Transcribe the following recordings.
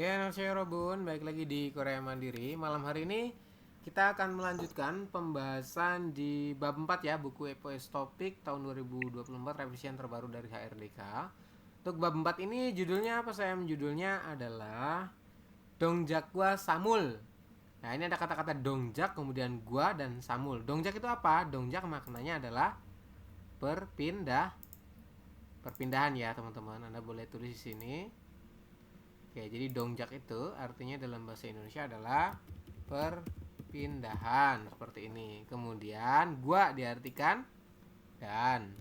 Oke, saya Robun, baik lagi di Korea Mandiri. Malam hari ini kita akan melanjutkan pembahasan di bab 4 ya, buku EPS Topik tahun 2024 revisi yang terbaru dari HRDK. Untuk bab 4 ini judulnya apa sayang? Judulnya adalah Dongjakwa Samul. Nah, ini ada kata-kata dongjak, kemudian gua dan samul. Dongjak itu apa? Dongjak maknanya adalah perpindahan ya, teman-teman. Anda boleh tulis di sini. Oke, jadi dongjak itu artinya dalam bahasa Indonesia adalah perpindahan seperti ini. Kemudian gua diartikan dan.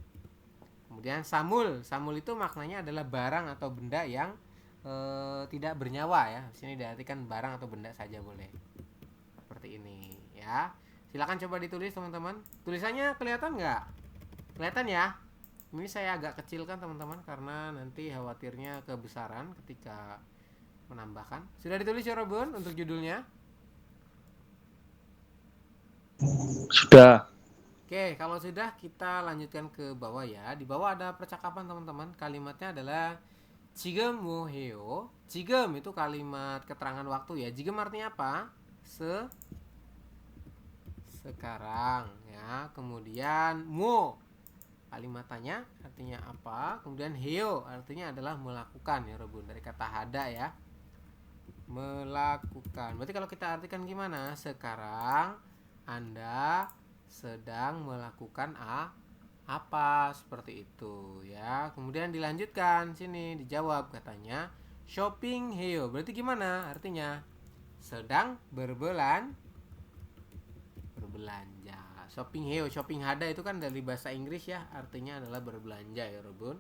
Kemudian samul, samul itu maknanya adalah barang atau benda yang tidak bernyawa ya. Di sini diartikan barang atau benda saja boleh. Seperti ini ya. Silakan coba ditulis teman-teman. Tulisannya kelihatan nggak? Kelihatan ya? Ini saya agak kecilkan teman-teman karena nanti khawatirnya kebesaran ketika menambahkan. Sudah ditulis ya Robun untuk judulnya? Sudah. Oke, kalau sudah kita lanjutkan ke bawah ya. Di bawah ada percakapan teman-teman. Kalimatnya adalah 지금 뭐 해요? 지금 itu kalimat keterangan waktu ya. 지금 artinya apa? Sekarang ya. Kemudian mo kalimat tanya artinya apa? Kemudian heo artinya adalah melakukan ya Robun, dari kata hada ya. Melakukan. Berarti kalau kita artikan gimana? Sekarang Anda sedang melakukan apa seperti itu ya. Kemudian dilanjutkan sini dijawab katanya shopping heyo. Berarti gimana? Artinya sedang berbelanja. Shopping heyo, shopping hada itu kan dari bahasa Inggris ya, artinya adalah berbelanja ya, Robun.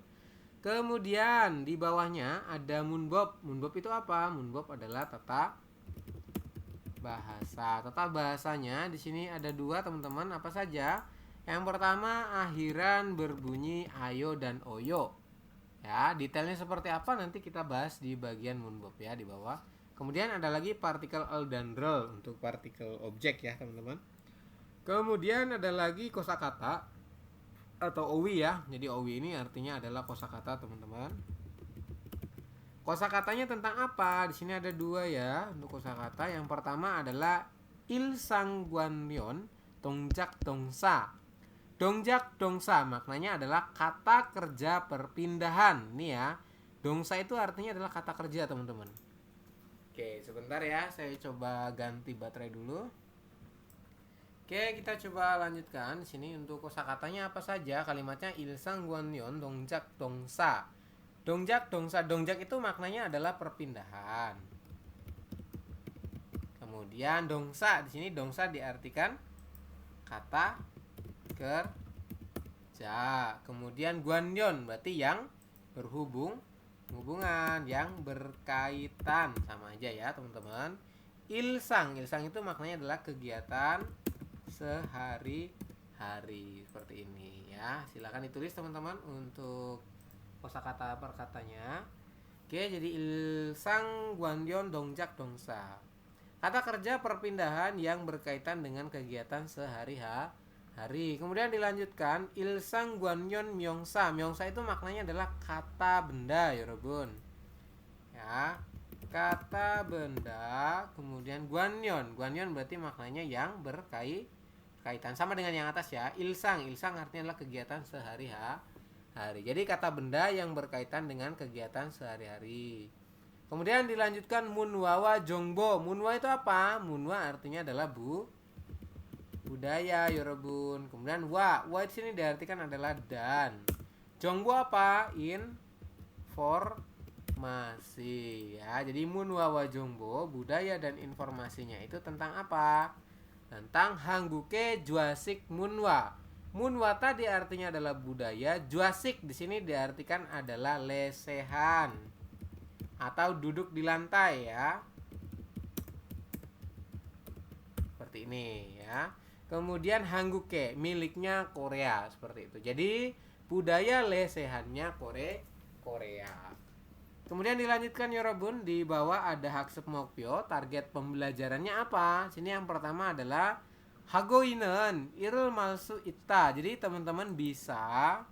Kemudian di bawahnya ada munbob. Munbob itu apa? Munbob adalah tata bahasa. Tata bahasanya di sini ada dua teman-teman. Apa saja? Yang pertama akhiran berbunyi ayo dan oyo. Ya, detailnya seperti apa nanti kita bahas di bagian munbob ya di bawah. Kemudian ada lagi partikel al dan rel untuk partikel objek ya teman-teman. Kemudian ada lagi kosakata atau owi ya. Jadi owi ini artinya adalah kosakata teman-teman. Kosakatanya tentang apa? Di sini ada dua ya untuk kosakata. Yang pertama adalah ilsangguanyon dongjak dongsa. Dongjak dongsa maknanya adalah kata kerja perpindahan. Nih ya. Dongsa itu artinya adalah kata kerja teman-teman. Oke, sebentar ya. Saya coba ganti baterai dulu. Oke, kita coba lanjutkan. Di sini untuk kosakatanya apa saja? Kalimatnya ilsangguanyon dongjak dongsa. Dongjak dongsa. Dongjak itu maknanya adalah perpindahan. Kemudian dongsa, di sini dongsa diartikan kata kerja. Kemudian guanyon berarti yang hubungan, yang berkaitan, sama aja ya teman-teman. Ilsang itu maknanya adalah kegiatan sehari-hari seperti ini ya. Silakan ditulis teman-teman untuk kosakata perkatanya. Oke, jadi ilsang guanyon dongjak dongsa. Kata kerja perpindahan yang berkaitan dengan kegiatan sehari-hari. Kemudian dilanjutkan ilsang guanyon myongsa. Myongsa itu maknanya adalah kata benda ya Robun. Ya, kata benda. Kemudian guanyon. Guanyon berarti maknanya yang berkaitan sama dengan yang atas ya. Ilsang artinya adalah kegiatan sehari-hari. Jadi kata benda yang berkaitan dengan kegiatan sehari-hari. Kemudian dilanjutkan munwawa jongbo. Munwa itu apa? Munwa artinya adalah budaya Yorobun. Kemudian wa di sini diartikan adalah dan. Jongbo apa? Informasi ya. Jadi munwawa jongbo, budaya dan informasinya itu tentang apa? Tentang hangguke juasik munwa. Munwa tadi artinya adalah budaya, juasik di sini diartikan adalah lesehan atau duduk di lantai ya. Seperti ini ya. Kemudian hangguke miliknya Korea seperti itu. Jadi budaya lesehannya Korea. Kemudian dilanjutkan Yorobun, di bawah ada haksep mokpyo, target pembelajarannya apa? Sini yang pertama adalah hagoinen irul malsu ita. Jadi teman-teman bisa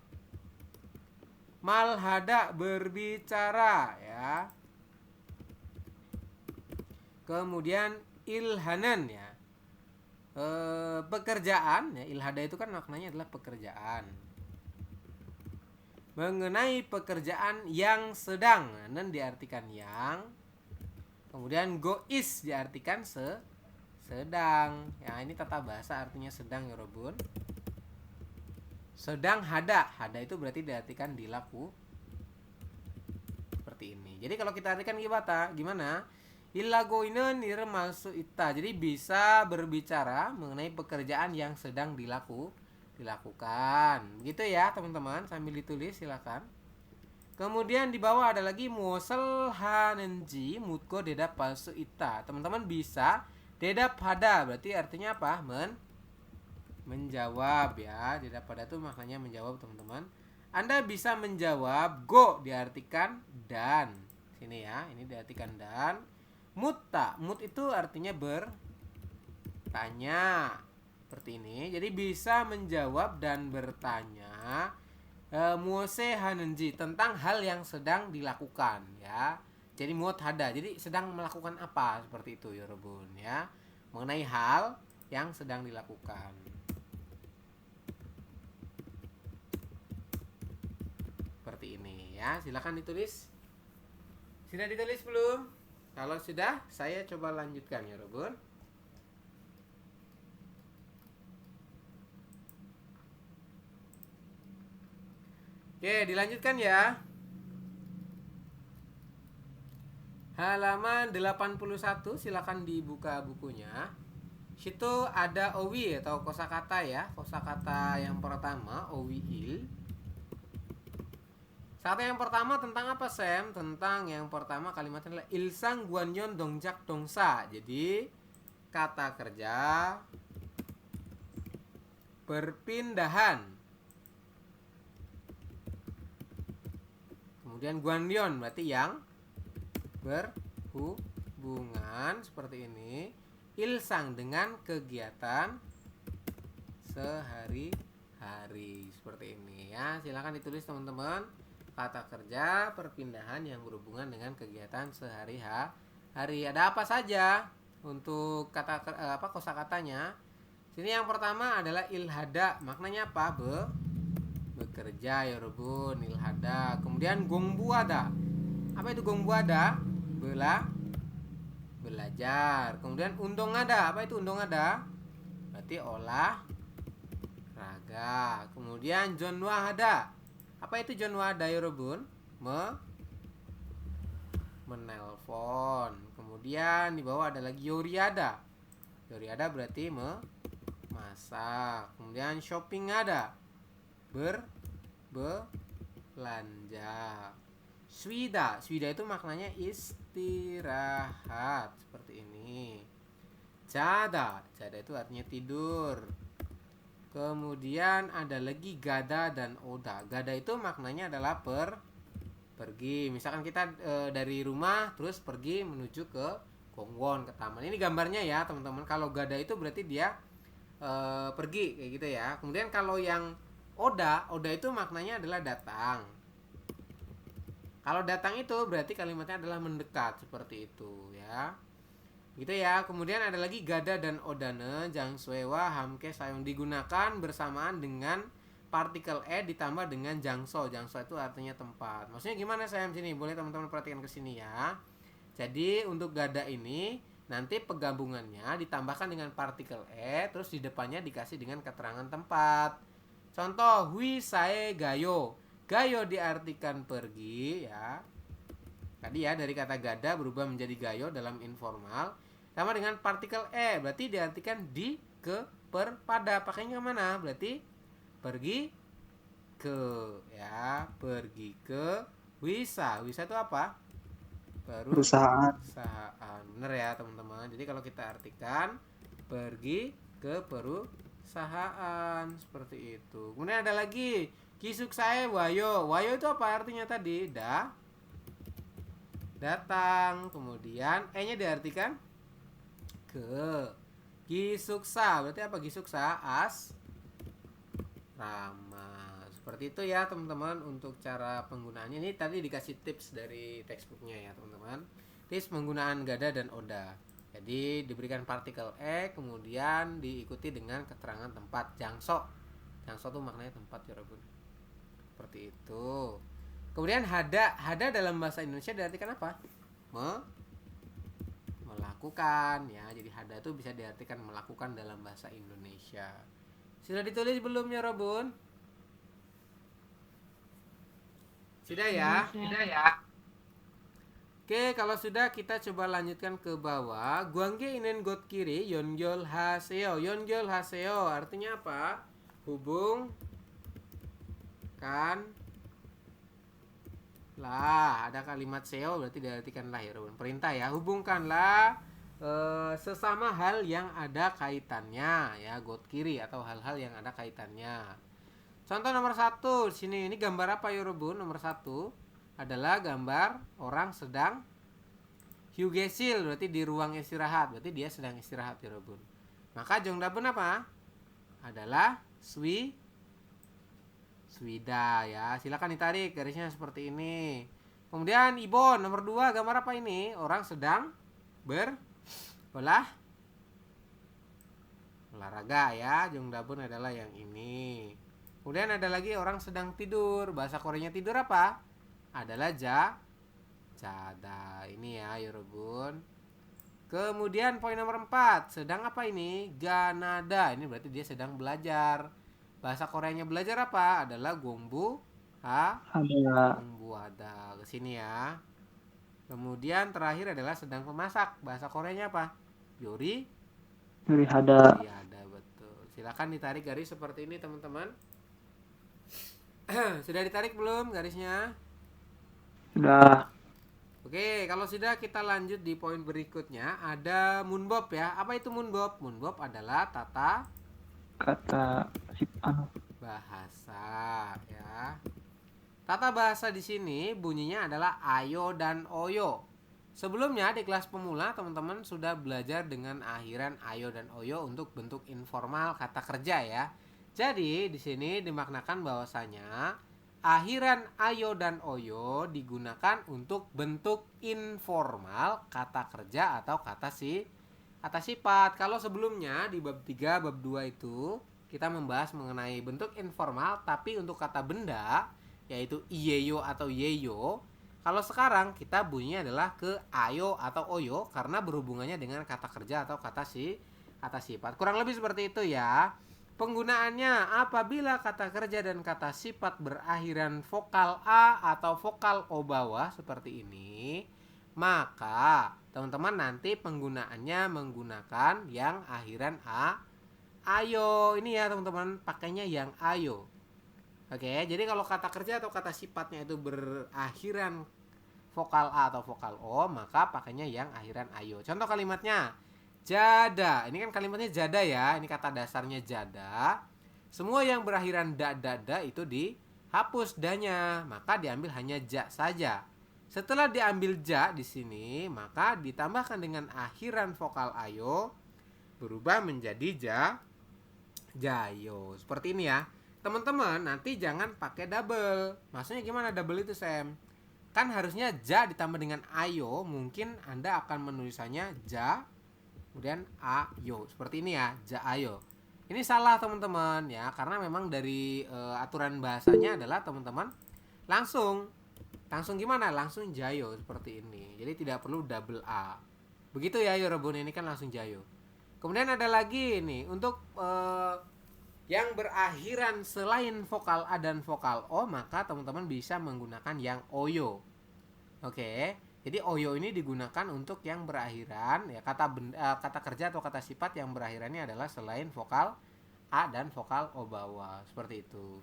malhada berbicara ya. Kemudian ilhanan ya. Pekerjaan ya, ilhada itu kan maknanya adalah pekerjaan. Mengenai pekerjaan yang sedang, nan diartikan yang. Kemudian gois diartikan sedang. Ya, ini tata bahasa artinya sedang ya Robun. Sedang hada. Hada itu berarti diartikan dilaku. Seperti ini. Jadi kalau kita artikan gimana? Ilagoinen masuk ita. Jadi bisa berbicara mengenai pekerjaan yang sedang dilakukan. Gitu ya teman-teman, sambil ditulis silakan. Kemudian di bawah ada lagi mosel hanenji mutko dedap palsu ita. Teman-teman bisa dedap hada, berarti artinya apa? Menjawab ya. Dedap hada itu maknanya menjawab teman-teman. Anda bisa menjawab go diartikan dan. Sini ya, ini diartikan dan. Mutta, mut itu artinya bertanya. Seperti ini. Jadi bisa menjawab dan bertanya muose hanenji tentang hal yang sedang dilakukan ya. Jadi muot hada. Jadi sedang melakukan apa seperti itu ya Robun ya. Mengenai hal yang sedang dilakukan. Seperti ini ya. Silakan ditulis. Sudah ditulis belum? Kalau sudah, saya coba lanjutkan ya Robun. Oke, dilanjutkan ya. Halaman 81, silakan dibuka bukunya. Situ ada owi atau kosakata ya. Kosakata yang pertama, owiil. Kata yang pertama tentang apa Sam? Tentang yang pertama kalimatnya adalah ilsang guanyon dongjak dongsa. Jadi kata kerja berpindahan. Kemudian guanyon berarti yang berhubungan seperti ini. Ilsang dengan kegiatan sehari-hari seperti ini ya. Silakan ditulis teman-teman. Kata kerja perpindahan yang berhubungan dengan kegiatan sehari-hari. Ada apa saja untuk kosakatanya? Sini yang pertama adalah ilhada. Maknanya apa? Bekerja ya Robun, ilhada. Kemudian gongbuada. Apa itu gongbuada? Belajar. Kemudian undong ada. Apa itu undong ada? Berarti olah raga. Kemudian jonwa ada. Apa itu jonwa ada ya Robun? Menelpon. Kemudian di bawah ada lagi yoriada. Yoriada berarti memasak. Kemudian shopping ada. Belanja. Swida itu maknanya istirahat seperti ini. Jada itu artinya tidur. Kemudian ada lagi gada dan oda. Gada itu maknanya adalah pergi. Misalkan kita dari rumah terus pergi menuju ke Gongwon, ke taman. Ini gambarnya ya teman-teman. Kalau gada itu berarti dia pergi kayak gitu ya. Kemudian kalau yang oda itu maknanya adalah datang. Kalau datang itu berarti kalimatnya adalah mendekat seperti itu ya. Gitu ya. Kemudian ada lagi gada dan odane jangsuewa hamke sayong digunakan bersamaan dengan partikel ditambah dengan jangso. Jangso itu artinya tempat. Maksudnya gimana saya sini? Boleh teman-teman perhatikan ke sini ya. Jadi untuk gada ini nanti penggabungannya ditambahkan dengan partikel terus di depannya dikasih dengan keterangan tempat. Contoh hui sae gayo. Gayo diartikan pergi ya. Tadi ya dari kata gada berubah menjadi gayo dalam informal. Sama dengan partikel berarti diartikan di, ke, per, pada. Pakainya mana? Berarti pergi ke ya. Pergi ke wisa. Wisa itu apa? Perusahaan. Bener ya teman-teman. Jadi kalau kita artikan pergi ke perusahaan seperti itu. Kemudian ada lagi kisuk saya wayo. Wayo itu apa artinya tadi? Datang. Kemudian nya diartikan ke. Gisuksa berarti apa? Gisuksa rama. Seperti itu ya teman-teman untuk cara penggunaannya. Ini tadi dikasih tips dari textbooknya ya teman-teman. Tips penggunaan gada dan oda. Jadi diberikan partikel e, kemudian diikuti dengan keterangan tempat. Jangso. Jangso itu maknanya tempat ya Rabun. Seperti itu. Kemudian hada dalam bahasa Indonesia diartikan apa? Melakukan ya. Jadi hada itu bisa diartikan melakukan dalam bahasa Indonesia. Sudah ditulis belum ya Rabun? Sudah ya? Sudah ya. Oke, kalau sudah kita coba lanjutkan ke bawah. Guangge inen got kiri yongyol haseo. Yongyol haseo artinya apa? Hubung kan lah, ada kalimat seo berarti diartikanlah ya Rabun. Perintah ya, hubungkanlah sesama hal yang ada kaitannya ya, got kiri atau hal-hal yang ada kaitannya. Contoh nomor 1 sini, ini gambar apa ya Rabun? Nomor 1 adalah gambar orang sedang hyugesil, berarti di ruang istirahat, berarti dia sedang istirahat ya Rabun. Maka jongdabun apa? Adalah Swida ya. Silakan ditarik garisnya seperti ini. Kemudian Ibon nomor 2 gambar apa ini? Orang sedang olahraga ya. Jongdabun adalah yang ini. Kemudian ada lagi orang sedang tidur. Bahasa Koreanya tidur apa? Adalah jada. Ini ya Yorobun. Kemudian poin nomor 4, sedang apa ini? Ganada. Ini berarti dia sedang belajar. Bahasa Koreanya belajar apa? Adalah gongbu ada. Kesini ya. Kemudian terakhir adalah sedang memasak. Bahasa Koreanya apa? Yori hada. Betul. Silakan ditarik garis seperti ini teman-teman. Sudah ditarik belum garisnya? Sudah. Oke, kalau sudah kita lanjut di poin berikutnya. Ada Moonbob ya. Apa itu Moonbob? Moonbob adalah tata Kata bahasa ya. Tata bahasa di sini bunyinya adalah ayo dan oyo. Sebelumnya di kelas pemula teman-teman sudah belajar dengan akhiran ayo dan oyo untuk bentuk informal kata kerja ya. Jadi di sini dimaknakan bahwasanya akhiran ayo dan oyo digunakan untuk bentuk informal kata kerja atau kata sifat. Kalau sebelumnya di bab 3, bab 2 itu kita membahas mengenai bentuk informal tapi untuk kata benda yaitu iyeyo atau yeyo. Kalau sekarang kita bunyinya adalah ke ayo atau oyo karena berhubungannya dengan kata kerja atau kata sifat. Kurang lebih seperti itu ya. Penggunaannya apabila kata kerja dan kata sifat berakhiran vokal A atau vokal O bawah seperti ini, maka teman-teman nanti penggunaannya menggunakan yang akhiran A. Ayo, ini ya teman-teman, pakainya yang ayo. Oke, jadi kalau kata kerja atau kata sifatnya itu berakhiran vokal A atau vokal O, maka pakainya yang akhiran ayo. Contoh kalimatnya, jada. Ini kan kalimatnya jada ya. Ini kata dasarnya jada. Semua yang berakhiran da itu dihapus danya, maka diambil hanya ja saja. Setelah diambil ja di sini, maka ditambahkan dengan akhiran vokal ayo berubah menjadi jayo. Seperti ini ya. Teman-teman, nanti jangan pakai double. Maksudnya gimana double itu, Sam? Kan harusnya ja ditambah dengan ayo, mungkin Anda akan menulisannya ja kemudian ayo. Seperti ini ya, ja ayo. Ini salah teman-teman ya, karena memang dari aturan bahasanya adalah teman-teman langsung gimana? Langsung jayo seperti ini. Jadi tidak perlu double a. Begitu ya Yorobun, ini kan langsung jayo. Kemudian ada lagi nih untuk yang berakhiran selain vokal A dan vokal O, maka teman-teman bisa menggunakan yang oyo. Oke. Jadi oyo ini digunakan untuk yang berakhiran ya kata kerja atau kata sifat yang berakhirannya adalah selain vokal A dan vokal O bawah. Seperti itu.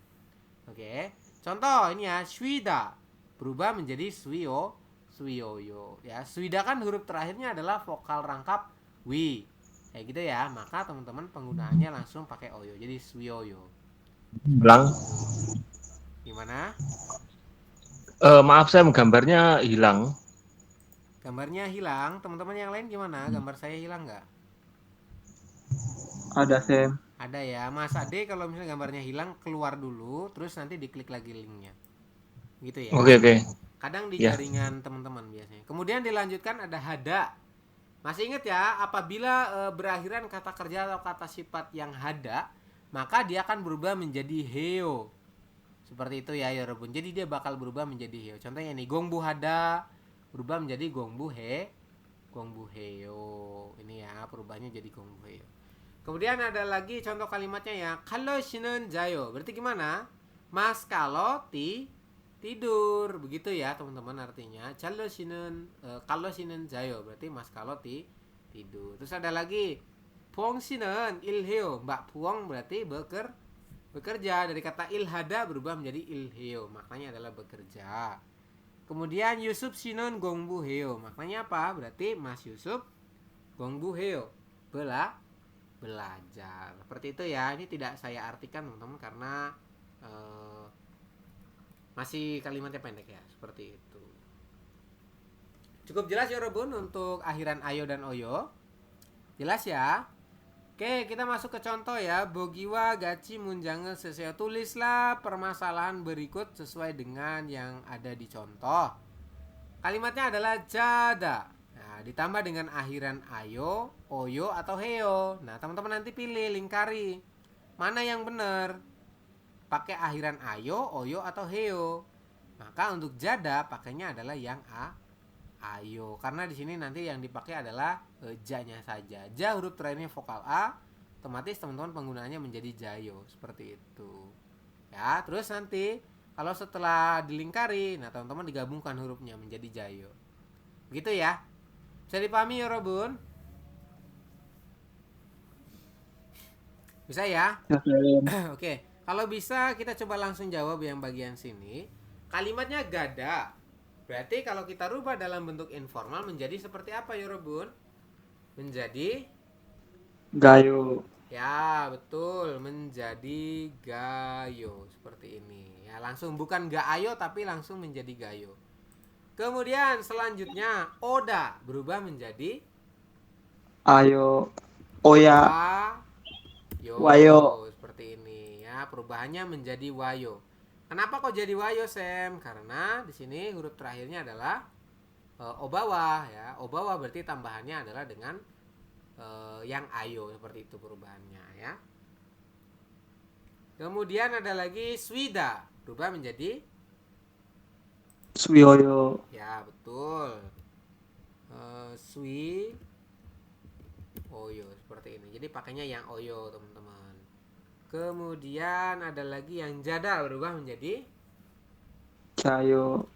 Oke. Contoh ini ya, swida berubah menjadi swiyoyo ya. Swida kan huruf terakhirnya adalah vokal rangkap wi. Kayak gitu ya. Maka teman-teman penggunaannya langsung pakai oyo. Jadi swiyoyo. Hilang. Gimana? Maaf Sam, gambarnya hilang. Gambarnya hilang. Teman-teman yang lain gimana? Gambar saya hilang nggak? Ada Sam. Ada ya. Mas Ade kalau misalnya gambarnya hilang, keluar dulu, terus nanti diklik lagi linknya. Gitu ya. Oke. Kadang di jaringan teman-teman biasanya. Kemudian dilanjutkan ada hada. Masih ingat ya, apabila berakhiran kata kerja atau kata sifat yang hada, maka dia akan berubah menjadi heo. Seperti itu ya Yorobun. Jadi dia bakal berubah menjadi heo. Contohnya nih, gongbu hada berubah menjadi gongbu heo. Ini ya, perubahannya jadi gongbu heo. Kemudian ada lagi contoh kalimatnya ya, kalau shinen jayo. Berarti gimana? Mas kalau tidur, begitu ya teman-teman artinya. Kalau shinen jayo berarti mas kalau tidur. Terus ada lagi puang shinen ilheo. Mbak Puang berarti bekerja. Dari kata ilhada berubah menjadi ilheo. Maknanya adalah bekerja. Kemudian Yusuf shinen gongbu heo. Maknanya apa? Berarti Mas Yusuf gongbu heo. Belajar. Seperti itu ya. Ini tidak saya artikan teman-teman karena masih kalimatnya pendek ya, seperti itu. Cukup jelas ya Robun untuk akhiran ayo dan oyo. Jelas ya. Oke, kita masuk ke contoh ya. Bogiwa gachi munjange seseo. Tulislah permasalahan berikut sesuai dengan yang ada di contoh. Kalimatnya adalah jada. Nah, ditambah dengan akhiran ayo, oyo atau heo. Nah, teman-teman nanti pilih, lingkari. Mana yang benar? Pakai akhiran ayo, oyo atau heo. Maka untuk jada pakainya adalah yang ayo. Karena di sini nanti yang dipakai adalah ja-nya saja. Ja huruf terakhirnya vokal A, otomatis teman-teman penggunaannya menjadi jayo. Seperti itu. Ya, terus nanti kalau setelah dilingkari, nah teman-teman digabungkan hurufnya menjadi jayo. Begitu ya. Bisa dipahami ya Robun? Bisa ya? Ya, Sam. Oke. Kalau bisa kita coba langsung jawab yang bagian sini. Kalimatnya gada. Berarti kalau kita rubah dalam bentuk informal menjadi seperti apa ya Robun? Menjadi Gayo. ya betul, menjadi gayo. Seperti ini. Ya langsung bukan gayo tapi langsung menjadi gayo. Kemudian selanjutnya oda berubah menjadi Ayo. Oya. Wayo. Seperti ini ya, perubahannya menjadi wayo. Kenapa kok jadi wayo, Sam? Karena di sini huruf terakhirnya adalah obawa ya. Obawa berarti tambahannya adalah dengan yang ayo, seperti itu perubahannya ya. Kemudian ada lagi swida, berubah menjadi Suyoyo. ya betul. Swi oyo seperti ini. Jadi pakainya yang oyo, teman-teman. Kemudian ada lagi yang jada berubah menjadi Cayo.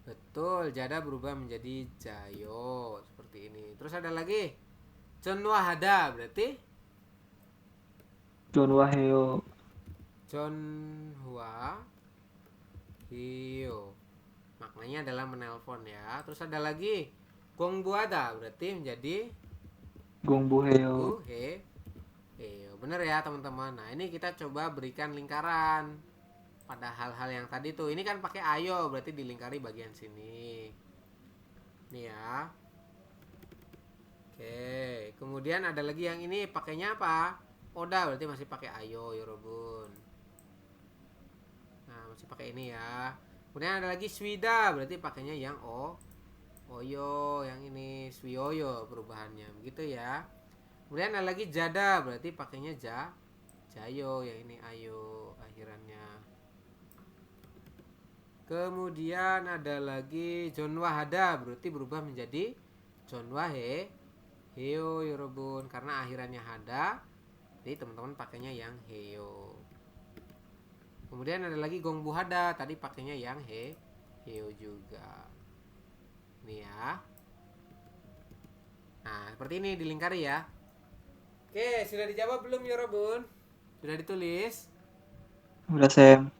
betul, jada berubah menjadi jayo seperti ini. Terus ada lagi Chonwahada berarti Jonwaheo. Chonhua Hio. Maknanya adalah menelpon ya. Terus ada lagi Gongbuada berarti menjadi Gongbuheo. he. Bener ya teman-teman. Nah ini kita coba berikan lingkaran pada hal-hal yang tadi tuh. Ini kan pakai ayo berarti dilingkari bagian sini. Nih ya. Oke. Kemudian ada lagi yang ini pakainya apa? Oda berarti masih pakai ayo Yorobun. Nah masih pakai ini ya. Kemudian ada lagi swida berarti pakainya yang oyo, yang ini swioyo perubahannya begitu ya. Kemudian ada lagi jada berarti pakainya jayo, yang ini ayo akhirannya. Kemudian ada lagi jonwahada berarti berubah menjadi jonwahe heo yorobun karena akhirannya hada. Jadi teman-teman pakainya yang heo. Kemudian ada lagi gongbuhada tadi pakainya yang heo juga. Ini ya. Nah, seperti ini dilingkari ya. Oke, sudah dijawab belum Yorobun? Sudah ditulis? Udah, Sam.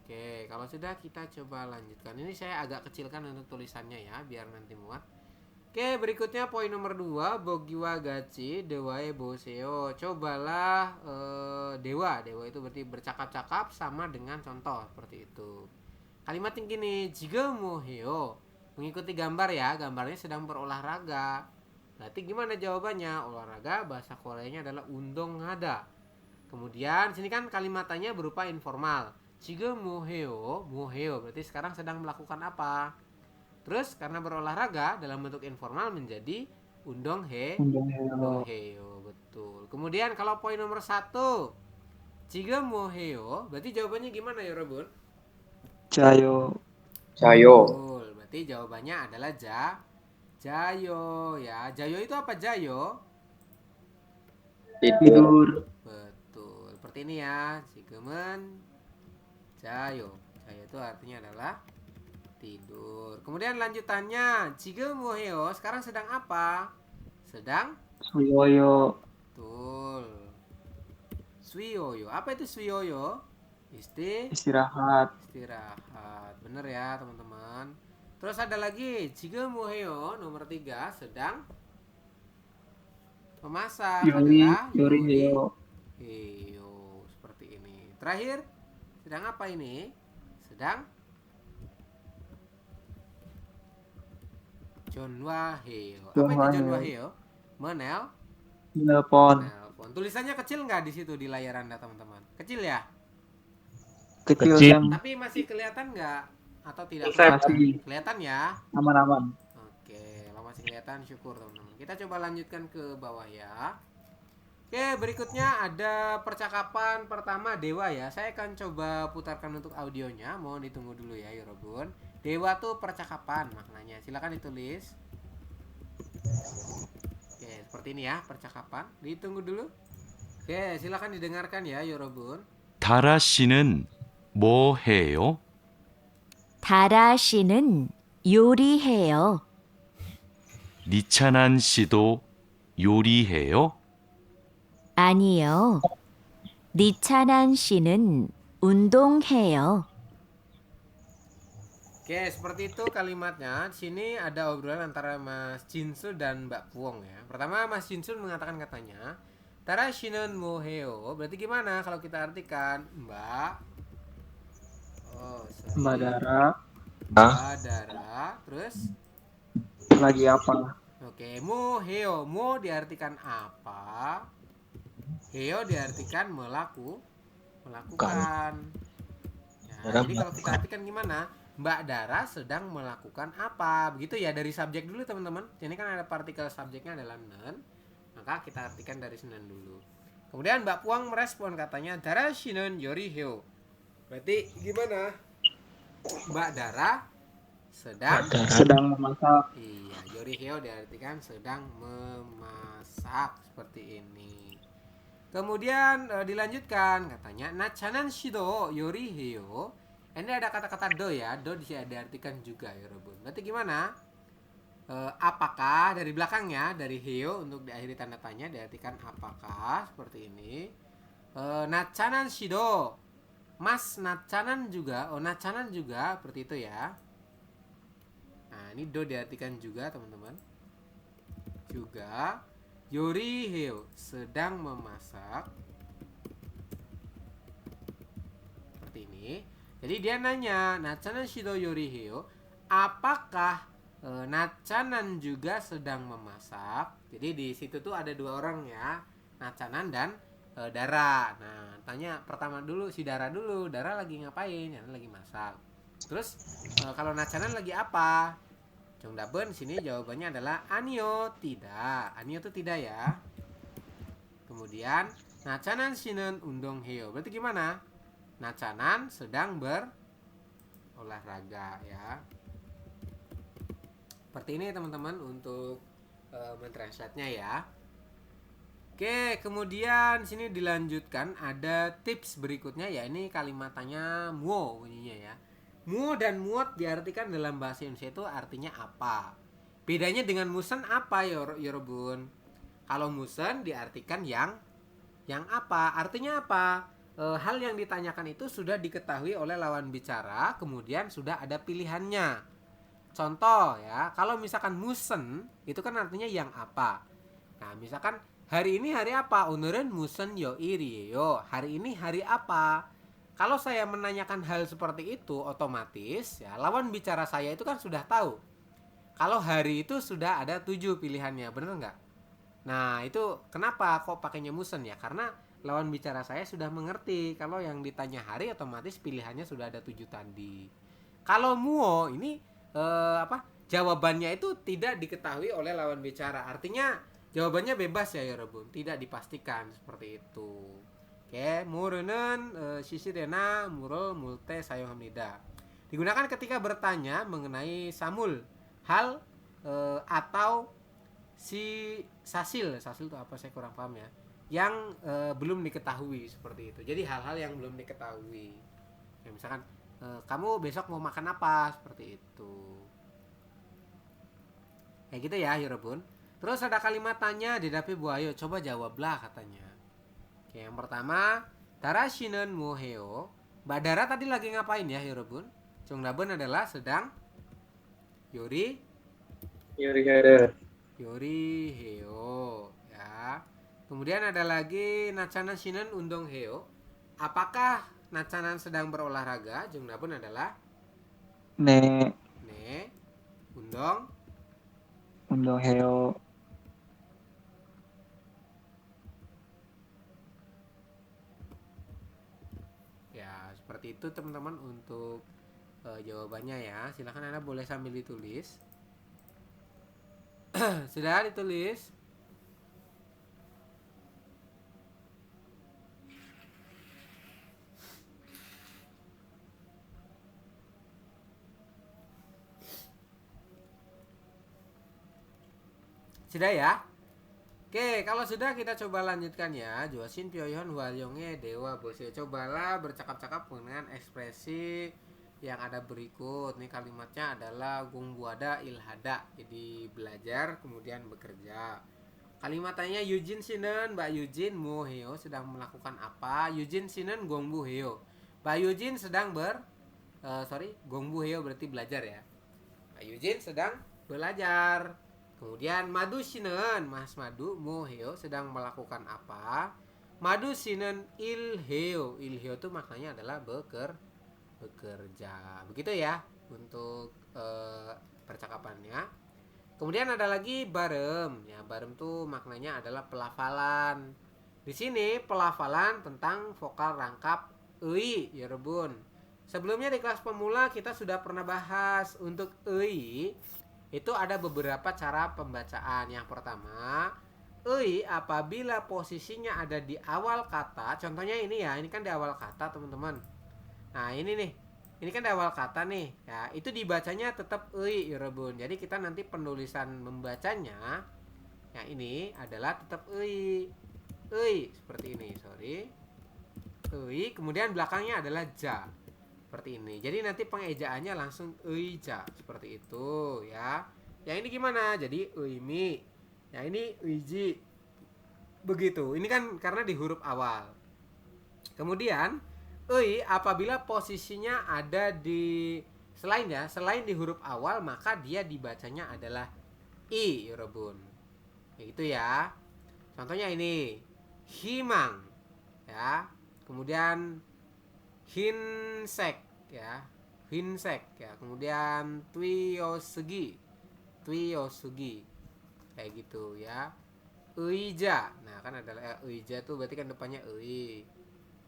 Oke, kalau sudah kita coba lanjutkan. Ini saya agak kecilkan untuk tulisannya ya, biar nanti muat. Oke, berikutnya poin nomor 2, Bogiwa Gachi Dewae Boseo. Cobalah dewa itu berarti bercakap-cakap sama dengan contoh seperti itu. Kalimat yang gini, Jiga Moheo. Mengikuti gambar ya, gambarnya sedang berolahraga. Berarti gimana jawabannya? Olahraga bahasa Koreanya adalah undong hada. Kemudian sini kan kalimatannya berupa informal. Jiga moheo berarti sekarang sedang melakukan apa? Terus karena berolahraga dalam bentuk informal menjadi undong undong heo, heo, betul. Kemudian kalau poin nomor 1, jiga mo heo, berarti jawabannya gimana ya Robun? jayo, Jayo. Betul, berarti jawabannya adalah jayo ya. Jayo itu apa jayo? Tidur. tidur, Betul, seperti ini ya. Jigemen jayo. Jayo itu artinya adalah tidur. Kemudian lanjutannya, jigeum woheo, sekarang sedang apa? Sedang? suyoyo, Betul. Suyoyo. Apa itu suyoyo? istirahat, Istirahat. Bener ya, teman-teman. Terus ada lagi, jigeum woheo nomor 3, sedang memasak. yori, Adalah yori heo, heo. Seperti ini. Terakhir, sedang apa ini? Sedang Jonwa heo. Apa itu Jonwa heo? Menelpon. telepon, Tulisannya kecil nggak di situ di layar Anda, teman-teman? Kecil ya? kecil Kecil. Sam, Tapi masih kelihatan nggak? Atau tidak? masih Kelihatan ya? aman-aman. Oke, kalau masih kelihatan syukur teman-teman. Kita coba lanjutkan ke bawah ya. Oke, berikutnya ada percakapan pertama Dewa ya. Saya akan coba putarkan untuk audionya. Mohon ditunggu dulu ya, Yorobun. Dewa tuh percakapan maknanya. Silakan ditulis. Oke, seperti ini ya percakapan. Ditunggu dulu. Oke, silakan didengarkan ya, Yorobun. 다라 씨는 뭐 해요? 다라 씨는 요리해요. 니찬한 씨도 요리해요? 아니요. 니찬한 씨는 운동해요. Oke, seperti itu kalimatnya. Sini ada obrolan antara Mas Jinsu dan Mbak Puong ya. Pertama Mas Jinsu mengatakan katanya, Tara shinen moheo. Berarti gimana kalau kita artikan Mbak? Oh, sorry. Mbak Dara, Mbak Dara. Terus? lagi apa? Oke, moheo. Mo diartikan apa? Heo diartikan melakukan. Ya, jadi kalau kita artikan gimana? Mbak Dara sedang melakukan apa? Begitu ya, dari subjek dulu teman-teman. Ini kan ada partikel subjeknya adalah nen. Maka kita artikan dari senen dulu. Kemudian Mbak Puang merespon katanya Dara shinen yori heo. Berarti gimana? Mbak Dara Sedang memasak, iya, yori heo diartikan sedang memasak seperti ini. Kemudian dilanjutkan katanya nachanan shido yori heo. Ini ada kata-kata do ya, do bisa diartikan juga ya Robun. Berarti gimana? Apakah dari belakangnya dari heo untuk diakhiri tanda tanya diartikan apakah seperti ini. Nachanan shido, mas nachanan juga, nachanan juga seperti itu ya. Nah ini do diartikan juga teman-teman. Juga yori heo sedang memasak seperti ini. Jadi dia nanya, nachanan shido yori heo, apakah nachanan juga sedang memasak? Jadi di situ tuh ada dua orang ya, nachanan dan Dara. Nah, tanya pertama dulu si Dara dulu, Dara lagi ngapain? Ya, lagi masak. Terus kalau nachanan lagi apa? Jongdaben sini jawabannya adalah anio, tidak. Anio itu tidak ya. Kemudian nachanan shinen undong heo. Berarti gimana? Nachanan sedang berolahraga ya. Seperti ini teman-teman untuk mentranslate-nya ya. Oke, kemudian sini dilanjutkan ada tips berikutnya ya. Ini kalimatannya muo bunyinya ya. Muo dan muot diartikan dalam bahasa Indonesia itu artinya apa? Bedanya dengan musen apa Yorobun? Kalau musen diartikan yang apa? Artinya apa? Hal yang ditanyakan itu sudah diketahui oleh lawan bicara, kemudian sudah ada pilihannya. Contoh ya, kalau misalkan musen itu kan artinya yang apa. Nah, misalkan hari ini hari apa? O늘은 무슨 요일이에요? Hari ini hari apa? Kalau saya menanyakan hal seperti itu, otomatis ya lawan bicara saya itu kan sudah tahu. Kalau hari itu sudah ada 7 pilihannya, bener nggak? Nah, itu kenapa kok pakainya musen ya? Karena lawan bicara saya sudah mengerti kalau yang ditanya hari otomatis pilihannya sudah ada 7 tadi. Kalau muo ini jawabannya itu tidak diketahui oleh lawan bicara. Artinya jawabannya bebas ya Rebun, tidak dipastikan seperti itu. Oke, murenen sisirena murul multe sayong hamnida. Digunakan ketika bertanya mengenai samul, hal atau si sasil itu apa saya kurang paham ya, yang belum diketahui seperti itu. Jadi hal-hal yang belum diketahui. Ya, misalkan kamu besok mau makan apa seperti itu. Kayak gitu ya Rebun. Terus ada kalimat tanya di dapur buayo, coba jawablah katanya. Oke, yang pertama, Darashinen moheo. Mbak Dara tadi lagi ngapain ya Rebun? Jongdaben adalah sedang Yori heo ya. Kemudian ada lagi Nacanan Shinen undong heo. Apakah Nacanan sedang berolahraga? Jongdaben adalah Ne undong heo. ya. Seperti itu teman-teman untuk jawabannya ya. Silahkan Anda boleh sambil ditulis. Sudah ditulis? Sudah ya? Oke, kalau sudah kita coba lanjutkan ya. Joasin Pyoyon Walyongnya Dewa Bosyo. Cobalah bercakap-cakap dengan ekspresi yang ada berikut. Nih kalimatnya adalah gungbuada ilhada. Jadi belajar kemudian bekerja. Kalimatnya Yujin Shinen, Mbak Yujin Moheo sedang melakukan apa? Yujin Shinen Gongbu Heo. Mbak Yujin sedang Gongbu Heo berarti belajar ya. Mbak Yujin sedang belajar. Kemudian Madu Shinen, Mas Madu Moheo sedang melakukan apa? Madu Shinen Ilheo. Ilheo itu maknanya adalah bekerja. Begitu ya untuk percakapannya. Kemudian ada lagi barem. Ya, barem tuh maknanya adalah pelafalan. Di sini pelafalan tentang vokal rangkap ei, ya Rebun. Sebelumnya di kelas pemula kita sudah pernah bahas untuk ei. Itu ada beberapa cara pembacaan. Yang pertama, ei apabila posisinya ada di awal kata. Contohnya ini ya, ini kan di awal kata teman-teman. Nah ini nih, ini kan di awal kata nih ya, itu dibacanya tetap ei ya Rebun. Jadi kita nanti penulisan membacanya yang ini adalah tetap ei seperti ini, ei, kemudian belakangnya adalah ja seperti ini. Jadi nanti pengejaannya langsung eija seperti itu ya. Yang ini gimana? Jadi eimi. Yang ini eiji. Begitu. Ini kan karena di huruf awal. Kemudian ei apabila posisinya ada di selain di huruf awal, maka dia dibacanya adalah i, Rebun. Begitu ya. Contohnya ini himang ya. Kemudian hinsek ya, kemudian tuyosugi kayak gitu ya. Eija, nah kan adalah eija tuh berarti kan depannya ei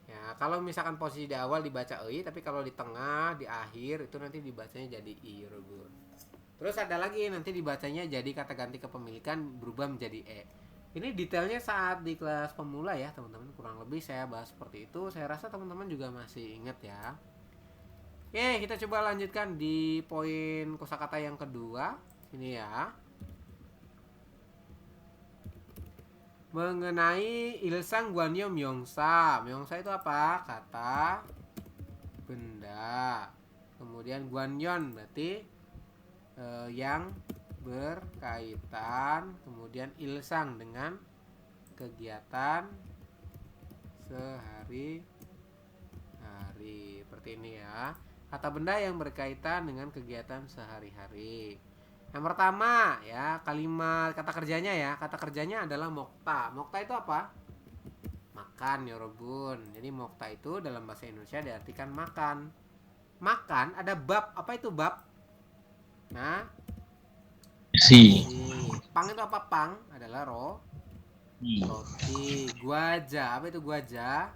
ya. Kalau misalkan posisi di awal dibaca ei, tapi kalau di tengah di akhir itu nanti dibacanya jadi i, Rebun. Terus ada lagi nanti dibacanya jadi kata ganti kepemilikan berubah menjadi e. Ini detailnya saat di kelas pemula ya teman-teman, kurang lebih saya bahas seperti itu. Saya rasa teman-teman juga masih ingat ya. Oke, kita coba lanjutkan di poin kosakata yang kedua. Ini ya. Mengenai ilsang guanyo myongsa. Myongsa itu apa? Kata benda. Kemudian guanyon berarti yang berkaitan, kemudian ilsang dengan kegiatan sehari-hari seperti ini ya. Kata benda yang berkaitan dengan kegiatan sehari-hari. Yang pertama ya, kalimat kata kerjanya ya. Kata kerjanya adalah mokta. Mokta itu apa? Makan ya Rebun. Jadi mokta itu dalam bahasa Indonesia diartikan makan. Makan ada bab. Apa itu bab? Nah, Si. Pang itu apa? Pang adalah roti. Guaja, apa itu guaja?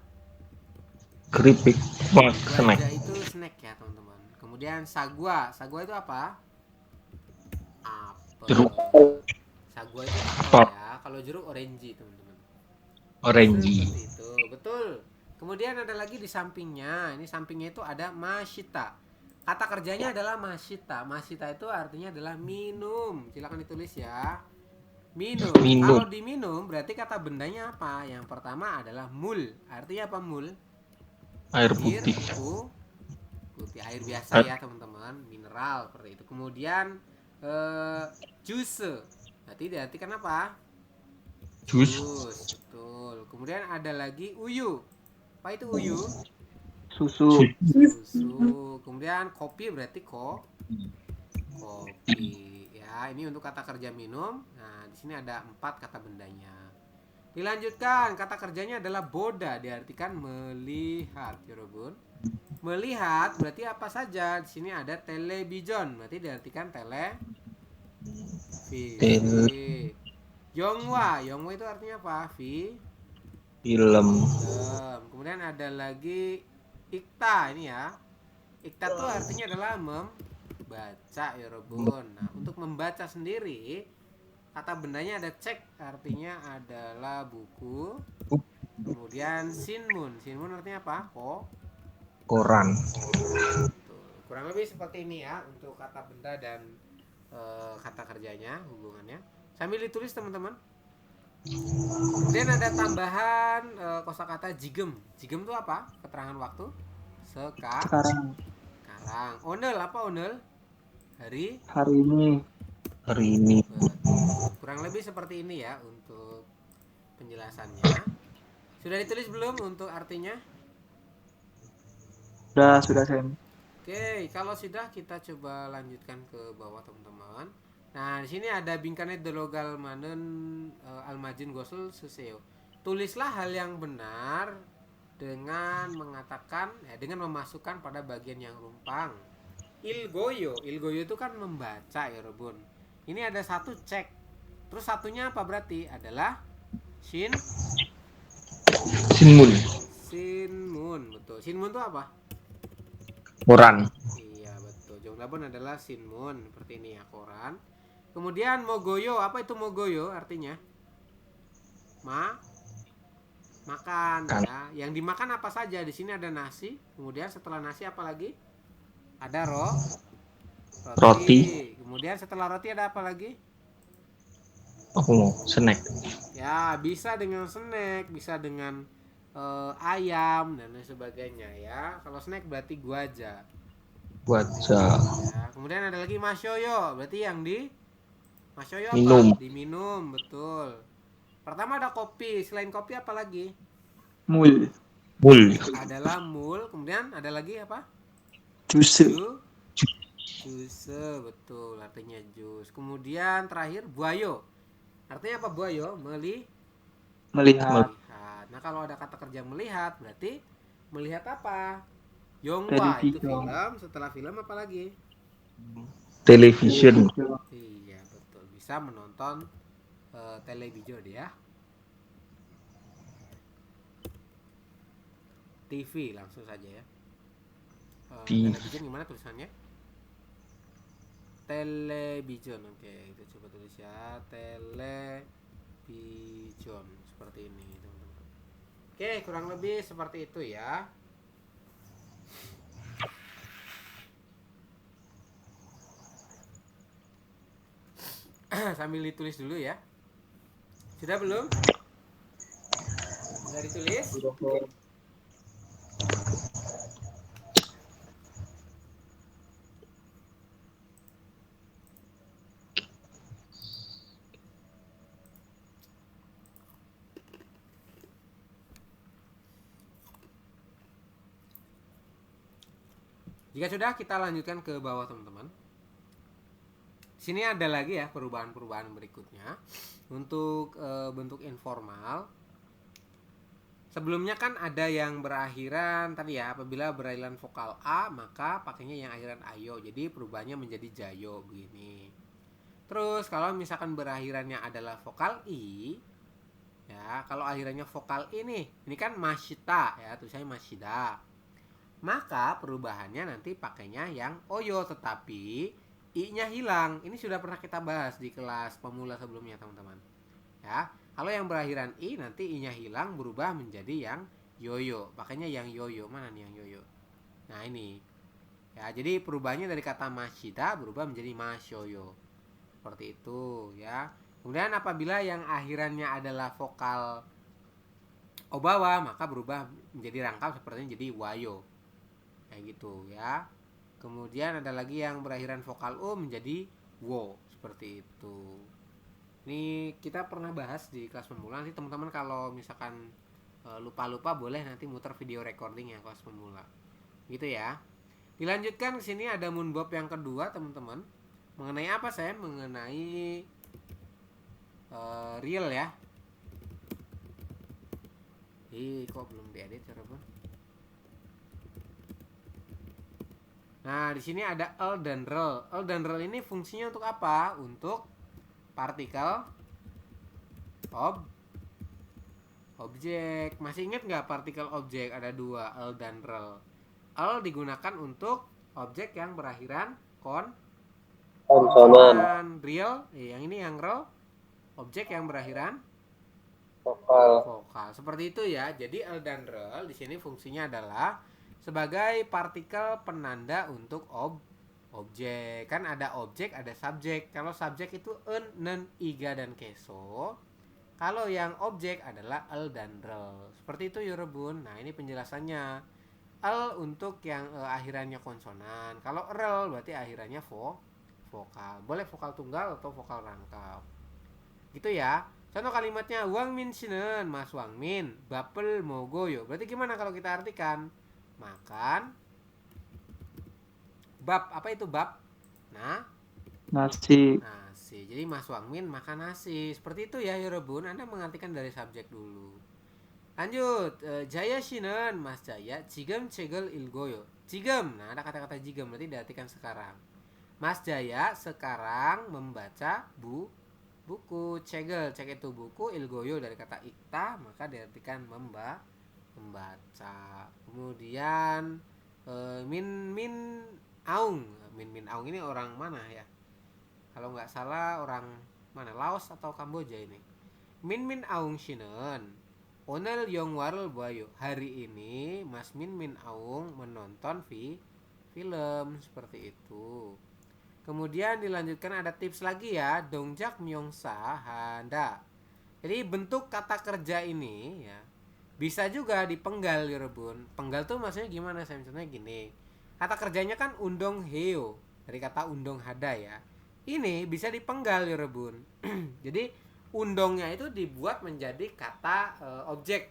Keripik. Wah, snack. Guaja itu snack ya teman-teman. Kemudian sagwa. Sagwa itu apa? Apel. Jeruk. Sagwa itu apel Pop. ya. Kalau jeruk orange, teman-teman. Orange. Seperti itu, betul. Kemudian ada lagi di sampingnya. Ini sampingnya itu ada mashita. Kata kerjanya adalah mashita. Mashita itu artinya adalah minum. Silakan ditulis ya. Minum. Minum. Kalau diminum berarti kata bendanya apa? Yang pertama adalah mul. Artinya apa mul? Air putih. Putih, air biasa ya teman-teman, mineral seperti itu. Kemudian juice. Berarti diartikan apa? Jus. Betul. Kemudian ada lagi uyu. Apa itu uyu? Susu. Susu. Kemudian kopi berarti kopi. Ya, ini untuk kata kerja minum. Nah, di sini ada 4 kata bendanya. Dilanjutkan, kata kerjanya adalah boda, diartikan melihat, Yorobun. Melihat berarti apa saja? Di sini ada television, berarti diartikan televisi. Yonghwa itu artinya apa? Film. Kemudian ada lagi ikta ini ya. Ikta itu artinya adalah membaca, Yorobun. Nah, untuk membaca sendiri kata bendanya ada cek, artinya adalah buku. Kemudian sinmun artinya apa? Koran. Kurang lebih seperti ini ya untuk kata benda dan kata kerjanya, hubungannya. Sambil ditulis teman-teman. Kemudian ada tambahan kosakata jigem. Jigem itu apa? Keterangan waktu. Sekarang. Onel apa onel? Hari ini. Kurang lebih seperti ini ya untuk penjelasannya. Sudah ditulis belum untuk artinya? Sudah Sam. Oke, kalau sudah kita coba lanjutkan ke bawah teman-teman. Nah, di sini ada bingkanet dologal manen almajin gosel seseo. Tulislah hal yang benar dengan mengatakan dengan memasukkan pada bagian yang rumpang. Ilgoyo itu kan membaca ya, Robun. Ini ada satu cek. Terus satunya apa berarti? Adalah Sinmun. Betul. Sinmun itu apa? Koran. Iya, betul. Jonglabon adalah sinmun, seperti ini ya, koran. Kemudian mogoyo, apa itu mogoyo artinya? Makan ya. Yang dimakan apa saja? Di sini ada nasi. Kemudian setelah nasi apa lagi? Ada roti. Kemudian setelah roti ada apa lagi? Snack. Ya, bisa dengan snack, bisa dengan ayam dan lain sebagainya ya. Kalau snack berarti guaja. Ya, kemudian ada lagi masyoyo, berarti yang di masyoyo apa? Minum. Diminum, betul. Pertama ada kopi, selain kopi apa lagi? Mul. Adalah mul, kemudian ada lagi apa? Jus. Jus, betul, artinya jus. Kemudian terakhir buayo. Artinya apa buayo? Melihat. Nah, kalau ada kata kerja melihat, berarti melihat apa? Yonghwa itu film. Setelah film apa lagi? Television. Iya, betul. Bisa menonton televisi ya. TV langsung saja ya. Television gimana tulisannya? Television. Oke, itu coba tulis ya. Television seperti ini, teman-teman. Oke, kurang lebih seperti itu ya. Sambil ditulis dulu ya. Sudah belum? Sudah ditulis? Jika sudah, kita lanjutkan ke bawah teman-teman. Sini ada lagi ya perubahan-perubahan berikutnya untuk bentuk informal. Sebelumnya kan ada yang berakhiran tadi ya, apabila berakhiran vokal A maka pakainya yang akhiran ayo. Jadi perubahannya menjadi jayo begini. Terus kalau misalkan berakhirannya adalah vokal I, ya kalau akhirannya vokal ini kan mashita ya, tulisannya mashida. Maka perubahannya nanti pakainya yang oyo, tetapi i-nya hilang. Ini sudah pernah kita bahas di kelas pemula sebelumnya, teman-teman. Ya, kalau yang berakhiran i nanti i-nya hilang berubah menjadi yang yoyo. Makanya yang yoyo, mana nih yang yoyo? Nah, ini. Ya, jadi perubahannya dari kata mashida berubah menjadi masyoyo. Seperti itu, ya. Kemudian apabila yang akhirannya adalah vokal obawa, maka berubah menjadi rangkap seperti jadi wayo. Kayak gitu, ya. Kemudian ada lagi yang berakhiran vokal u menjadi wo, seperti itu. Ini kita pernah bahas di kelas pemula. Nanti teman-teman kalau misalkan lupa-lupa boleh nanti muter video recording ya kelas pemula. Gitu ya. Dilanjutkan ke sini ada moonbob yang kedua, teman-teman. Mengenai apa saya? Mengenai real ya. Kok belum diedit ya, Bro? Nah, di sini ada el dan rel. El dan rel ini fungsinya untuk apa? Untuk partikel objek. Masih ingat nggak partikel objek? Ada dua, el dan rel. El digunakan untuk objek yang berakhiran Konsonan. real. Yang ini yang rel, objek yang berakhiran Vokal. Seperti itu ya. Jadi el dan rel di sini fungsinya adalah sebagai partikel penanda untuk objek. Kan ada objek, ada subjek. Kalau subjek itu en, nen, iga, dan keso. Kalau yang objek adalah el dan rel. Seperti itu ya, Rebun. Nah, ini penjelasannya. El untuk yang akhirannya konsonan. Kalau rel berarti akhirannya vokal. Boleh vokal tunggal atau vokal rangkap. Gitu ya. Contoh kalimatnya Wang Min Shinen, Mas Wang Min, bapel mogoyo. Berarti gimana kalau kita artikan? Makan bab. Apa itu bab? Nasi. Nasi. Jadi Mas Wang Min makan nasi. Seperti itu ya, Rebun. Anda mengartikan dari subjek dulu. Lanjut, Jaya Shinen, Mas Jaya, jigem cegel ilgoyo. Jigem. Nah, ada kata-kata jigem berarti diartikan sekarang. Mas Jaya sekarang membaca buku. Cegel, cek itu buku, ilgoyo dari kata ikta, maka diartikan membaca. Kemudian min aung. Min aung ini orang mana ya? Kalau nggak salah orang mana? Laos atau Kamboja ini. Min aung shinen. Onel yong warel boyo. Hari ini Mas Min aung menonton film seperti itu. Kemudian dilanjutkan ada tips lagi ya. Dongjak myongsa handa. Jadi bentuk kata kerja ini ya bisa juga dipenggal ya, Rebun. Penggal tuh maksudnya gimana? Saya misalnya gini. Kata kerjanya kan undong heo dari kata undong hada ya. Ini bisa dipenggal ya, Rebun. Jadi undongnya itu dibuat menjadi kata objek.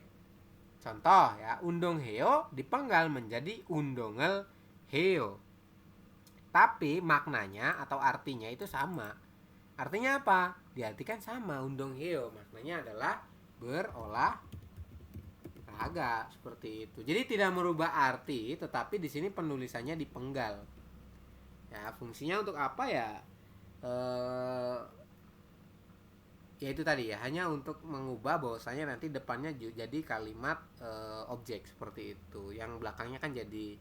Contoh ya, undong heo dipenggal menjadi undongel heo. Tapi maknanya atau artinya itu sama. Artinya apa? Diartikan sama, undong heo. Maknanya adalah berolahraga, seperti itu. Jadi tidak merubah arti, tetapi di sini penulisannya dipenggal. Ya, fungsinya untuk apa ya? Ya itu tadi ya, hanya untuk mengubah bahwasanya nanti depannya jadi kalimat objek seperti itu. Yang belakangnya kan jadi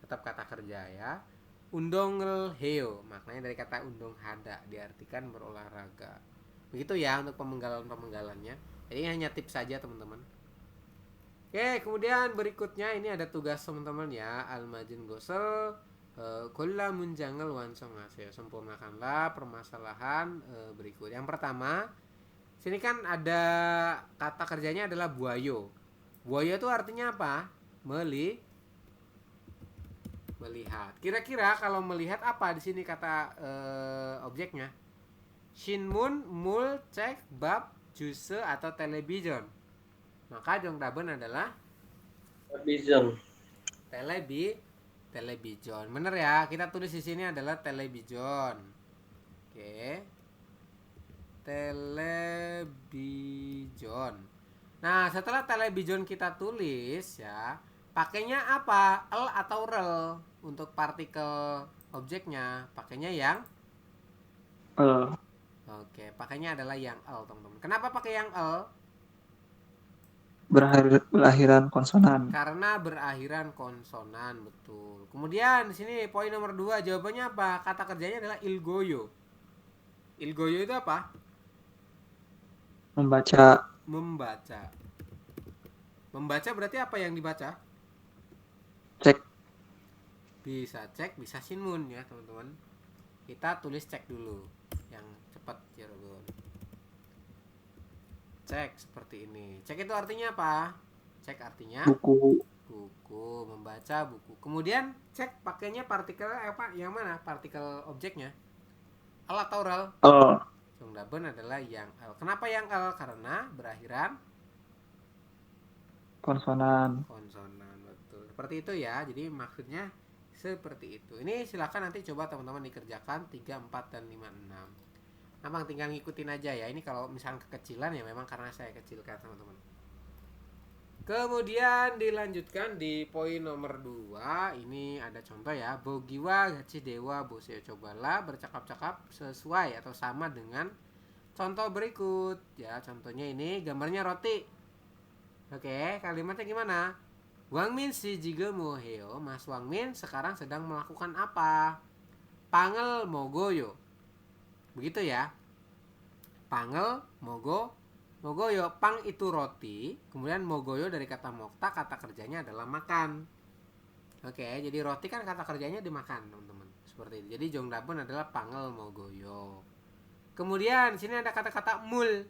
tetap kata kerja ya. Undongel heo, maknanya dari kata undong hada, diartikan berolahraga. Begitu ya untuk pemenggalan-pemenggalannya. Jadi hanya tips saja, teman-teman. Oke, kemudian berikutnya ini ada tugas teman-teman ya. Al-majin gosel kolla munjangal wansongaseo. Sempurnakanlah permasalahan berikut. Yang pertama, sini kan ada kata kerjanya adalah buayo. Buayo itu artinya apa? Melihat. Kira-kira kalau melihat apa di sini kata objeknya? Shinmun, mul, cek, bab, juse atau television. Maka jongdaben adalah Television. television. Bener ya? Kita tulis di sini adalah television. Oke. Television. Nah, setelah television kita tulis ya, pakainya apa? El atau rel untuk partikel objeknya? Pakainya yang Oke, pakainya adalah yang el, teman-teman. Kenapa pakai yang el? Berakhiran konsonan. Karena berakhiran konsonan, betul. Kemudian di sini poin nomor 2, jawabannya apa? Kata kerjanya adalah ilgoyo. Ilgoyo itu apa? Membaca. Membaca. Membaca berarti apa yang dibaca? Cek. Bisa cek, bisa sinmun ya teman-teman. Kita tulis cek dulu yang cepat ya Robun. Cek seperti ini. Cek itu artinya apa? Cek artinya Buku. buku, membaca buku. Kemudian cek pakainya partikel apa? Yang mana? Partikel objeknya. Al atau ral? Jongdaben adalah yang al. Kenapa yang al? Karena berakhiran Konsonan. konsonan, betul. Seperti itu ya. Jadi maksudnya seperti itu. Ini silakan nanti coba teman-teman dikerjakan 3, 4 dan 5, 6. Abang tinggal ngikutin aja ya. Ini kalau misalnya kekecilan ya memang karena saya kecilkan teman-teman. Kemudian dilanjutkan di poin nomor 2. Ini ada contoh ya. Bogiwa gachi dewa boseo. Cobalah bercakap-cakap sesuai atau sama dengan contoh berikut. Ya, contohnya ini gambarnya roti. Oke, kalimatnya gimana? Wangmin si jiga moheo. Mas Wangmin sekarang sedang melakukan apa? Pangel mogoyo. Begitu ya. Pangel mogoyo. Pang itu roti, kemudian mogoyo dari kata mokta, kata kerjanya adalah makan. Oke, jadi roti kan kata kerjanya dimakan, teman-teman. Seperti itu. Jadi jongdaben adalah pangel mogoyo. Kemudian sini ada kata-kata mul.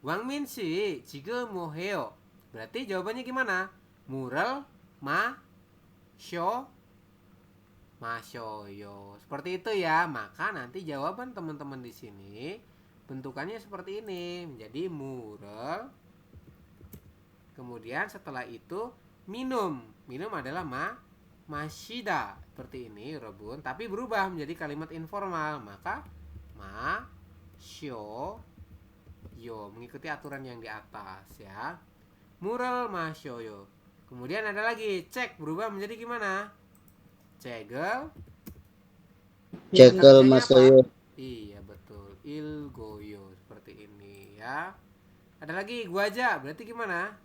Wangmin si jiga moheo. Berarti jawabannya gimana? Mural mashoyo. Seperti itu ya. Maka nanti jawaban teman-teman di sini bentukannya seperti ini. Menjadi mural. Kemudian setelah itu minum. Minum adalah mashida. Seperti ini, Robun. Tapi berubah menjadi kalimat informal. Maka mashoyo. Mengikuti aturan yang di atas ya. Mural mashoyo. Kemudian ada lagi cek, berubah menjadi gimana? Cegel masoyo. Iya betul, ilgoyo. Seperti ini ya. Ada lagi guaja, berarti gimana?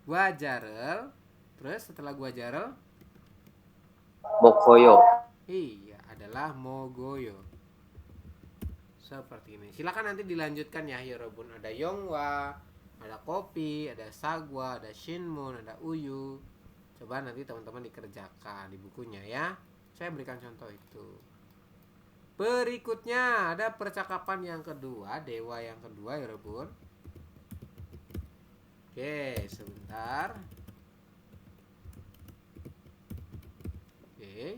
Guajarel. Terus setelah guajarel, Mokoyo. iya adalah mogoyo. Seperti ini. Silakan nanti dilanjutkan ya Yorobun. Ada yongwa, ada kopi, ada sagwa, ada shinmun, ada uyu. Coba nanti teman-teman dikerjakan di bukunya ya. Saya berikan contoh itu. Berikutnya ada percakapan yang kedua, dewa yang kedua Yorobun. Oke, sebentar. Oke.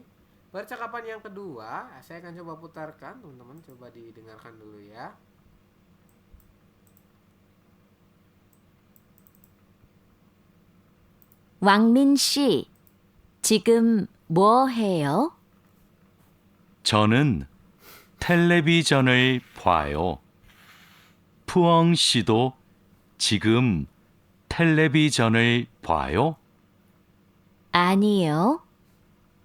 Percakapan yang kedua, saya akan coba putarkan, teman-teman coba didengarkan dulu ya. 왕민 씨, 지금 뭐 해요? 저는 텔레비전을 봐요. 푸엉 씨도 지금 텔레비전을 봐요? 아니요.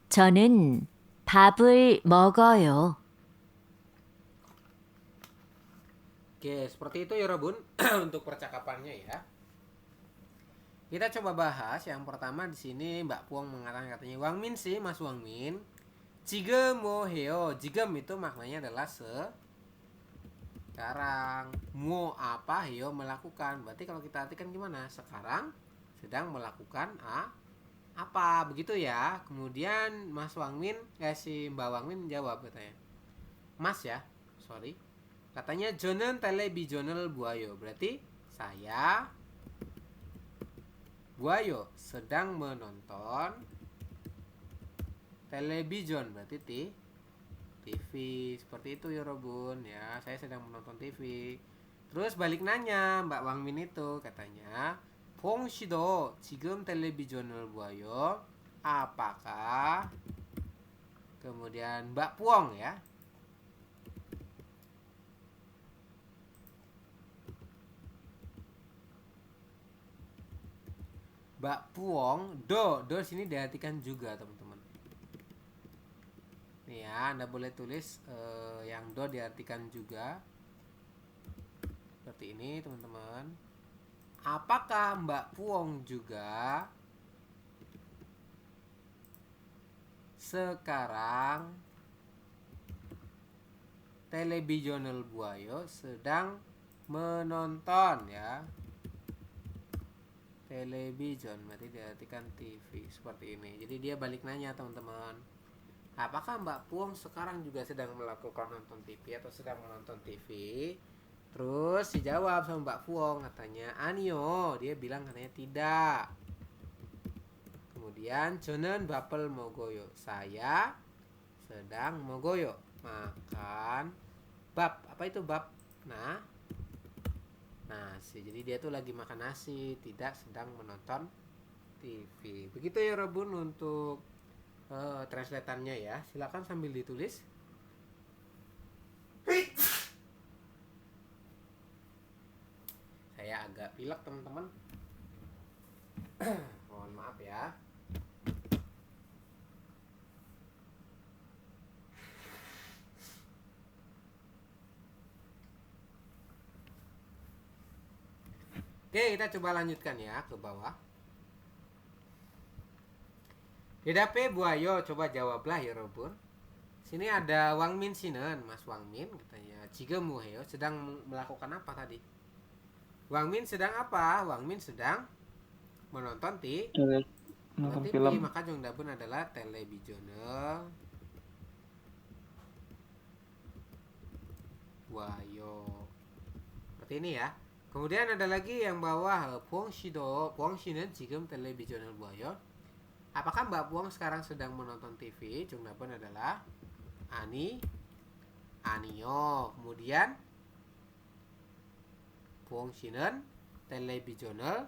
저는 밥을 먹어요. Oke, seperti itu ya Robun untuk percakapannya ya. Kita coba bahas yang pertama di sini Mbak Puang mengatakan katanya Wangmin sih Mas Wangmin. Jigem mo heo. Jigem itu maknanya adalah sekarang. Mo apa heo melakukan. Berarti kalau kita artikan gimana? Sekarang sedang melakukan apa begitu ya. Kemudian Mas Wangmin si Mbak Wangmin jawab katanya. Mas ya, sorry. Katanya Jonen televisional buayo. Berarti saya buayo sedang menonton television. Berarti TV. Seperti itu ya Robun ya. Saya sedang menonton TV. Terus balik nanya Mbak Wangmin itu katanya Pong시도 지금 텔레비전을 보아요. Apakah? Kemudian Mbak Puong ya. Mbak Puong, do sini diartikan juga teman-teman. Nih ya, Anda boleh tulis yang do diartikan juga. Seperti ini teman-teman. Apakah Mbak Puong juga sekarang televisional buayo sedang menonton ya. Television berarti diartikan TV seperti ini. Jadi dia balik nanya teman-teman. Apakah Mbak Puong sekarang juga sedang melakukan nonton TV atau sedang menonton TV? Terus dijawab sama Mbak Puong katanya Anio, dia bilang katanya tidak. Kemudian 저는 밥을 먹어요. Saya sedang mogoyo, makan bab. Apa itu bab? Nasi. Jadi dia tuh lagi makan nasi, tidak sedang menonton TV. Begitu ya Robun untuk translatannya ya. Silakan sambil ditulis. Saya agak pilek teman-teman. Mohon maaf ya. Oke, kita coba lanjutkan ya ke bawah. Dedape buayo, coba jawablah ya Robun. Sini ada Wang Min Sinen, Mas Wang Min katanya. Jiga muheo sedang melakukan apa tadi? Wang Min sedang apa? Wang Min sedang menonton Nonton TV, film. maka Jongdabun adalah televisional buayo. Seperti ini ya. Kemudian ada lagi yang bawah Puong Shinen 지금 televisional buayo. Apakah Mbak Puong sekarang sedang menonton TV? Jongdabun adalah Anio. Kemudian Puong Shinen televisional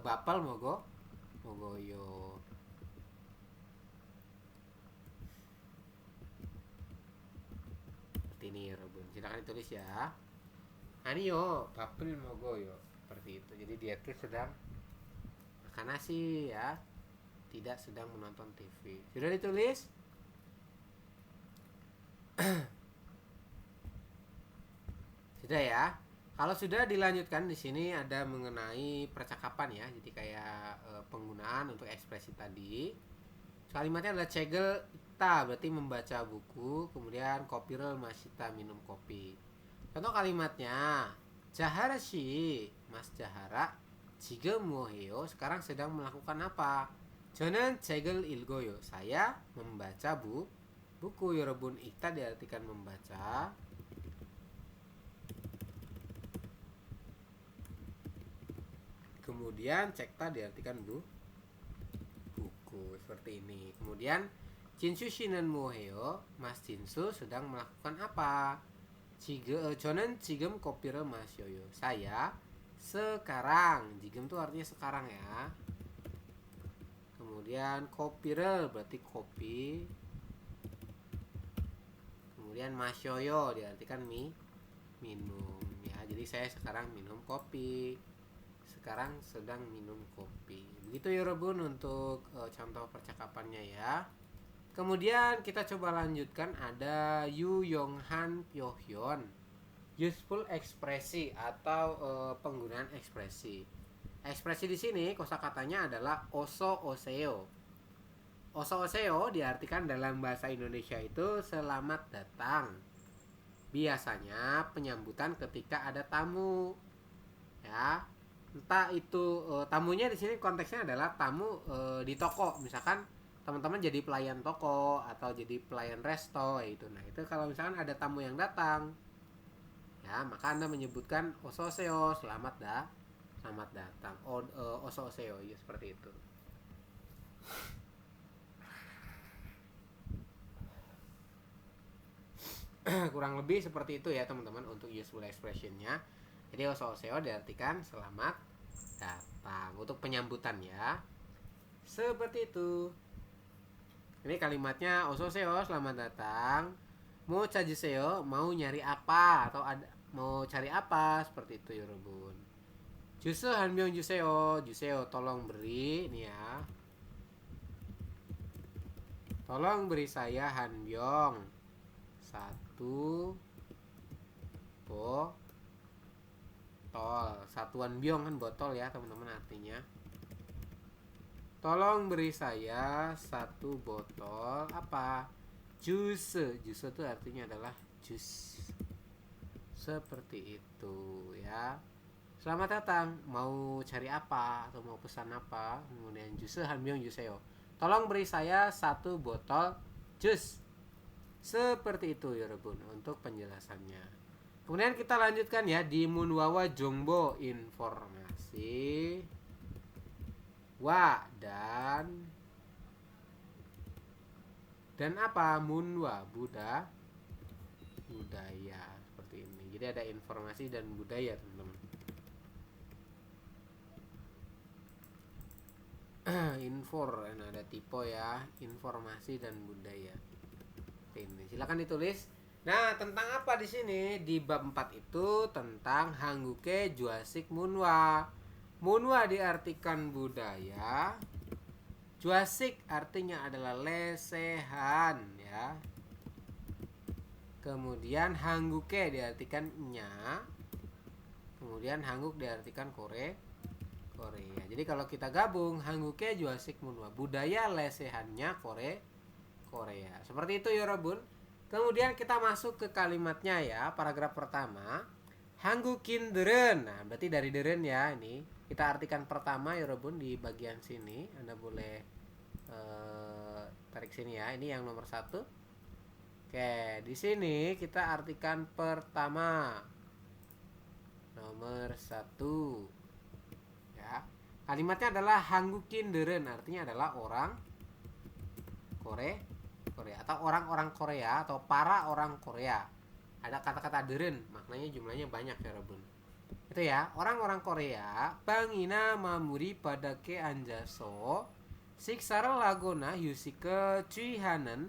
Bapal mogoyo. Seperti ini Robun. Silakan ditulis ya. Anio Bapal mogoyo. Seperti itu. Jadi dia tuh sedang makan nasi ya. Tidak sedang menonton TV. Sudah ditulis? Sudah ya. Kalau sudah dilanjutkan di sini ada mengenai percakapan ya. Jadi kayak penggunaan untuk ekspresi tadi. Kalimatnya adalah cegel ita berarti membaca buku, kemudian kopirel masita minum kopi. Contoh kalimatnya Jahara shi, Mas Jahara 지금 뭐해요? sekarang sedang melakukan apa? 저는 책을 읽어요. Saya membaca buku. 여러분 ita diartikan membaca. Kemudian cekta diartikan buku seperti ini. Kemudian Jinsu Shinen Moheo, Mas Jinsu sedang melakukan apa? 저는 지금 커피를 마셔요. Saya sekarang. 지금 itu artinya sekarang ya. Kemudian kopi를 berarti kopi. Kemudian ma셔요 diartikan minum ya. Jadi saya sekarang minum kopi. Sekarang sedang minum kopi. Begitu ya Robun untuk contoh percakapannya ya. Kemudian kita coba lanjutkan ada Yu Yonghan Pyohyon. Useful ekspresi atau penggunaan ekspresi. Ekspresi di sini kosakatanya adalah oso oseo. Oso oseo diartikan dalam bahasa Indonesia itu selamat datang. Biasanya penyambutan ketika ada tamu. Ya. Entah itu tamunya di sini konteksnya adalah tamu di toko, misalkan teman-teman jadi pelayan toko atau jadi pelayan resto itu. Nah itu kalau misalkan ada tamu yang datang ya, maka Anda menyebutkan ososeo, selamat datang. Ososeo ya, seperti itu. Kurang lebih seperti itu ya teman-teman untuk useful expressionnya. Jadi ososeo diartikan selamat datang untuk penyambutan ya. Seperti itu. Ini kalimatnya ososeo selamat datang. Mau cajiseo mau nyari apa atau mau cari apa seperti itu ya Robun. Jusu hanbyong juseo tolong beri ini ya. Tolong beri saya hanbyong 1 botol. Satuan biong kan botol ya teman-teman artinya. Tolong beri saya 1 botol apa? Jus. Jus itu artinya adalah jus. Seperti itu ya. Selamat datang. Mau cari apa atau mau pesan apa? Kemudian jus hanbyong juseo. Tolong beri saya 1 botol jus. Seperti itu ya Rebun untuk penjelasannya. Kemudian kita lanjutkan ya di Munwawa Jongbo informasi wa dan apa Munwa budaya seperti ini. Jadi ada informasi dan budaya teman-teman. Infor ada tipe ya, informasi dan budaya. Ini silakan ditulis. Nah, tentang apa di sini? Di bab 4 itu tentang Hangguke Juasik Munwa. Munwa diartikan budaya. Juasik artinya adalah lesehan ya. Kemudian Hangguke diartikan nya. Kemudian Hangguk diartikan Korea. Jadi kalau kita gabung Hangguke Juasik Munwa, budaya lesehannya Korea. Seperti itu ya Robun. Kemudian kita masuk ke kalimatnya ya, paragraf pertama. Hanggukin deren. Nah, berarti dari deren ya ini. Kita artikan pertama ya Robun di bagian sini. Anda boleh tarik sini ya. Ini yang nomor 1. Oke, di sini kita artikan pertama. Nomor 1. Ya. Kalimatnya adalah Hanggukin deren, artinya adalah orang Korea atau orang-orang Korea atau para orang Korea. Ada kata-kata deren, maknanya jumlahnya banyak ya Rebun. Itu ya, orang-orang Korea bangina mamuri padake anjaso siksara lagona yusike cuihanen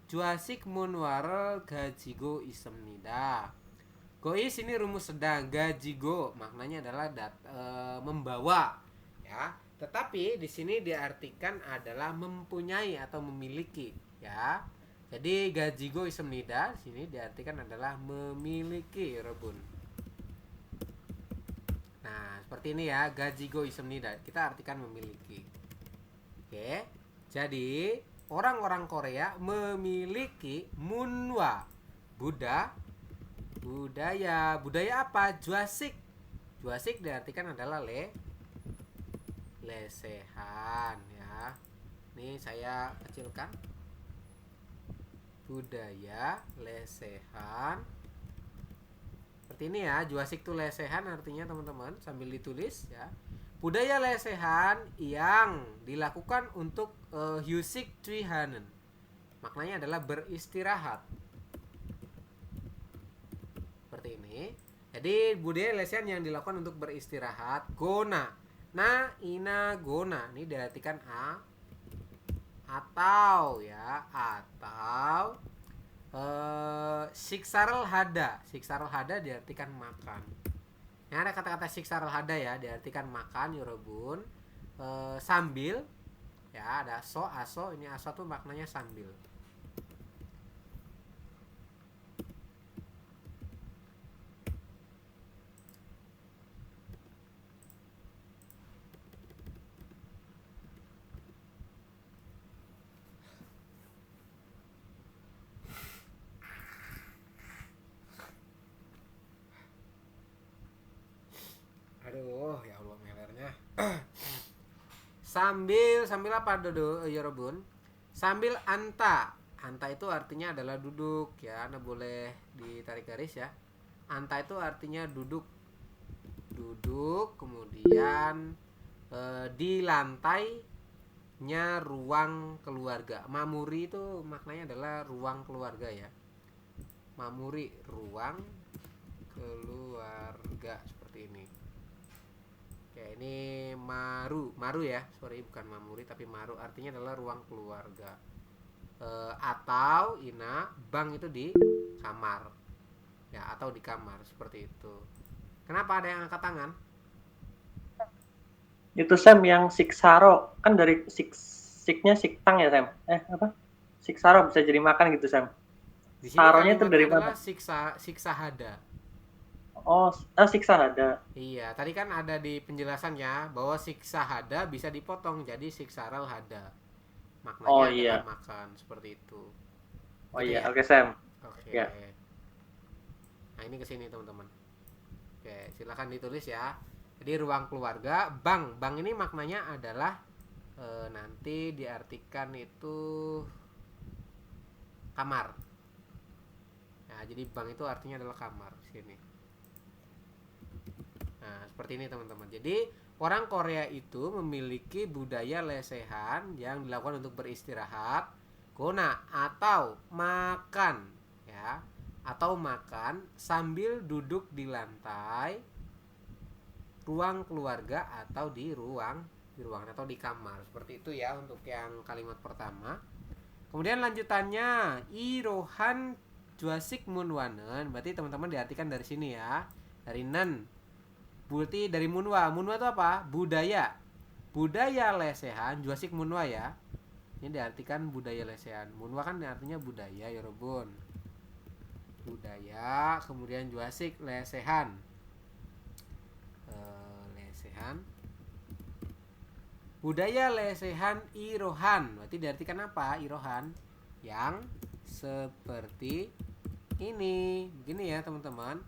juasik munwar gajigo isemnida. Gois ini rumus sedang, gajigo maknanya adalah membawa ya. Tetapi di sini diartikan adalah mempunyai atau memiliki ya. Jadi gajigo isemnida di sini diartikan adalah memiliki Rebun. Nah, seperti ini ya, gajigo isemnida. Kita artikan memiliki. Oke. Jadi, orang-orang Korea memiliki munwa, budaya. Budaya apa? Juasik. Juasik diartikan adalah lesehan ya. Ini saya kecilkan. Budaya lesehan. Seperti ini ya, juasik itu lesehan artinya teman-teman, sambil ditulis ya. Budaya lesehan yang dilakukan untuk hyusik cuihanen. Maknanya adalah beristirahat. Seperti ini. Jadi budaya lesehan yang dilakukan untuk beristirahat. Gona. Nah, ina gona. Ini diartikan atau ya, atau siksarel hada. Siksarel hada diartikan makan. Yang ada kata-kata siksarel hada ya, diartikan makan Yorobun. Sambil ya, ada aso. Ini aso tuh maknanya sambil. Aduh, ya Allah melernya. Sambil apa dodo ya Robun? Sambil anta. Anta itu artinya adalah duduk ya. Anda boleh ditarik garis ya. Anta itu artinya duduk. Duduk kemudian di lantainya ruang keluarga. Mamuri itu maknanya adalah ruang keluarga ya. Mamuri ruang keluarga seperti ini. Oke, ini maru ya, sorry bukan mamuri tapi maru artinya adalah ruang keluarga. Atau ina bang itu di kamar ya, atau di kamar seperti itu. Kenapa ada yang angkat tangan? Itu Sam yang siksaro, kan dari siknya siktang ya Sam. Apa? Siksaro bisa jadi makan gitu Sam. Di sini Saronya itu dari adalah mana? siksa hada. Oh, siksa hada. Iya, tadi kan ada di penjelasannya bahwa siksa hada bisa dipotong jadi siksaral hada. Maknanya Oh, adalah iya. makan seperti itu. Oh Gitu iya, ya? oke Sam. Oke. Ya. Nah, ini ke sini teman-teman. Oke, silakan ditulis ya. Jadi ruang keluarga, bang. Bang ini maknanya adalah nanti diartikan itu kamar. Nah, jadi bang itu artinya adalah kamar sini. Nah, seperti ini teman-teman. Jadi, orang Korea itu memiliki budaya lesehan yang dilakukan untuk beristirahat, gona atau makan, ya. Atau makan sambil duduk di lantai ruang keluarga atau di ruangan atau di kamar. Seperti itu ya untuk yang kalimat pertama. Kemudian lanjutannya irohan juasik munwanen. Berarti teman-teman diartikan dari sini ya. Dari nen. Berarti dari munwa. Munwa itu apa? Budaya. Budaya lesehan juasik munwa ya. Ini diartikan budaya lesehan. Munwa kan artinya budaya ya Robun. Budaya, kemudian juasik lesehan. Lesehan. Budaya lesehan irohan. Berarti diartikan apa? Irohan yang seperti ini. Begini ya teman-teman.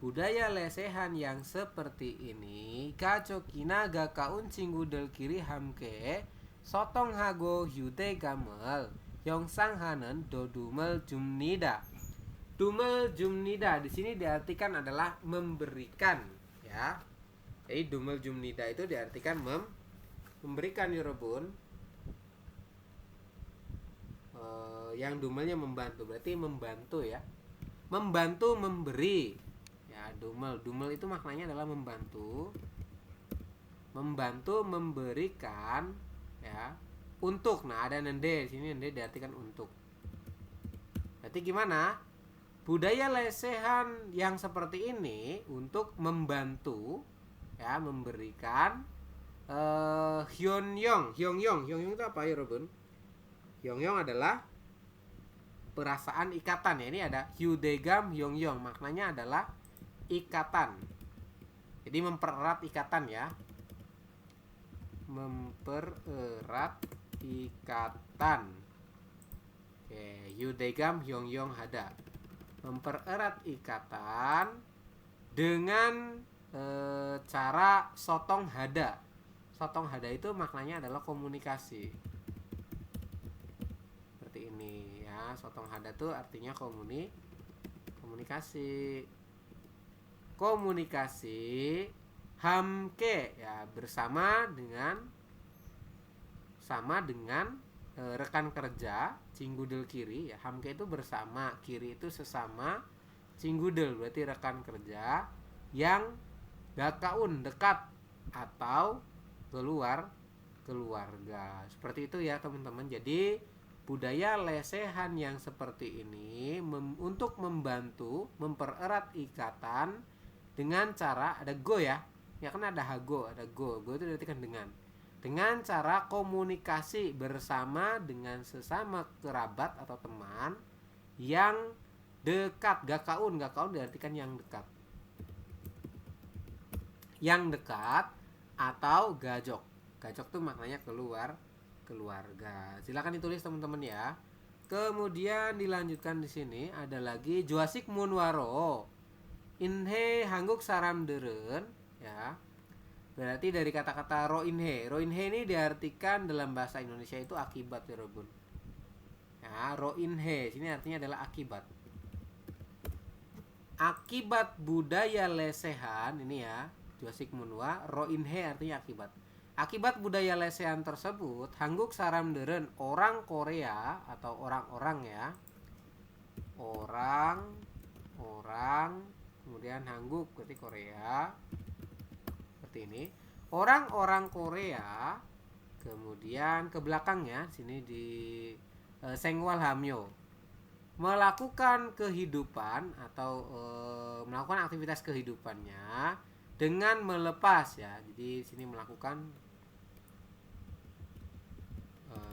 Budaya lesehan yang seperti ini kacokina gakaun cinggudel kiri hamke sotong hago hyude gamel yongsang hanen dodumel jumnida. Dumel jumnida di sini diartikan adalah memberikan ya. Jadi dumel jumnida itu diartikan memberikan ya Robun. Yang dumelnya membantu berarti membantu ya. Membantu memberi. Ya, dumel itu maknanya adalah membantu memberikan ya untuk. Nah, ada nende di sini, nende diartikan untuk. Berarti gimana? Budaya lesehan yang seperti ini untuk membantu ya memberikan hyonyong itu apa ya Robun? Hyonyong adalah perasaan ikatan ya. Ini ada hyudegam hyongyong, maknanya adalah ikatan. Jadi mempererat ikatan ya. Mempererat ikatan. Oke, hyudegam hyongyong hada. Mempererat ikatan dengan cara sotong hada. Sotong hada itu maknanya adalah komunikasi. Seperti ini ya. Sotong hada itu artinya komunikasi. Komunikasi hamke ya bersama dengan rekan kerja cinggudel kiri ya. Hamke itu bersama, kiri itu sesama, cinggudel berarti rekan kerja yang gakaun dekat atau keluarga. Seperti itu ya teman-teman. Jadi budaya lesehan yang seperti ini untuk membantu mempererat ikatan dengan cara ada go ya. Ya kan ada hago, ada go. Go itu diartikan dengan cara komunikasi bersama dengan sesama kerabat atau teman yang dekat. Gakaun diartikan yang dekat. Yang dekat atau gajok. Gajok tuh maknanya keluarga. Silakan ditulis teman-teman ya. Kemudian dilanjutkan di sini ada lagi juasik munwaro. Inhe hangguk saram deren ya. Berarti dari kata-kata roinhe. Roinhe ini diartikan dalam bahasa Indonesia itu akibat ya Robun. Ya, roinhe sini artinya adalah akibat. Akibat budaya lesehan ini ya, juasik munwa, roinhe artinya akibat. Akibat budaya lesehan tersebut, hangguk saram deren orang Korea atau orang-orang ya. Orang kemudian hangguk berarti Korea. Seperti ini. Orang-orang Korea kemudian ke belakangnya sini di Sengwal Hamyo melakukan kehidupan atau melakukan aktivitas kehidupannya dengan melepas ya. Jadi sini melakukan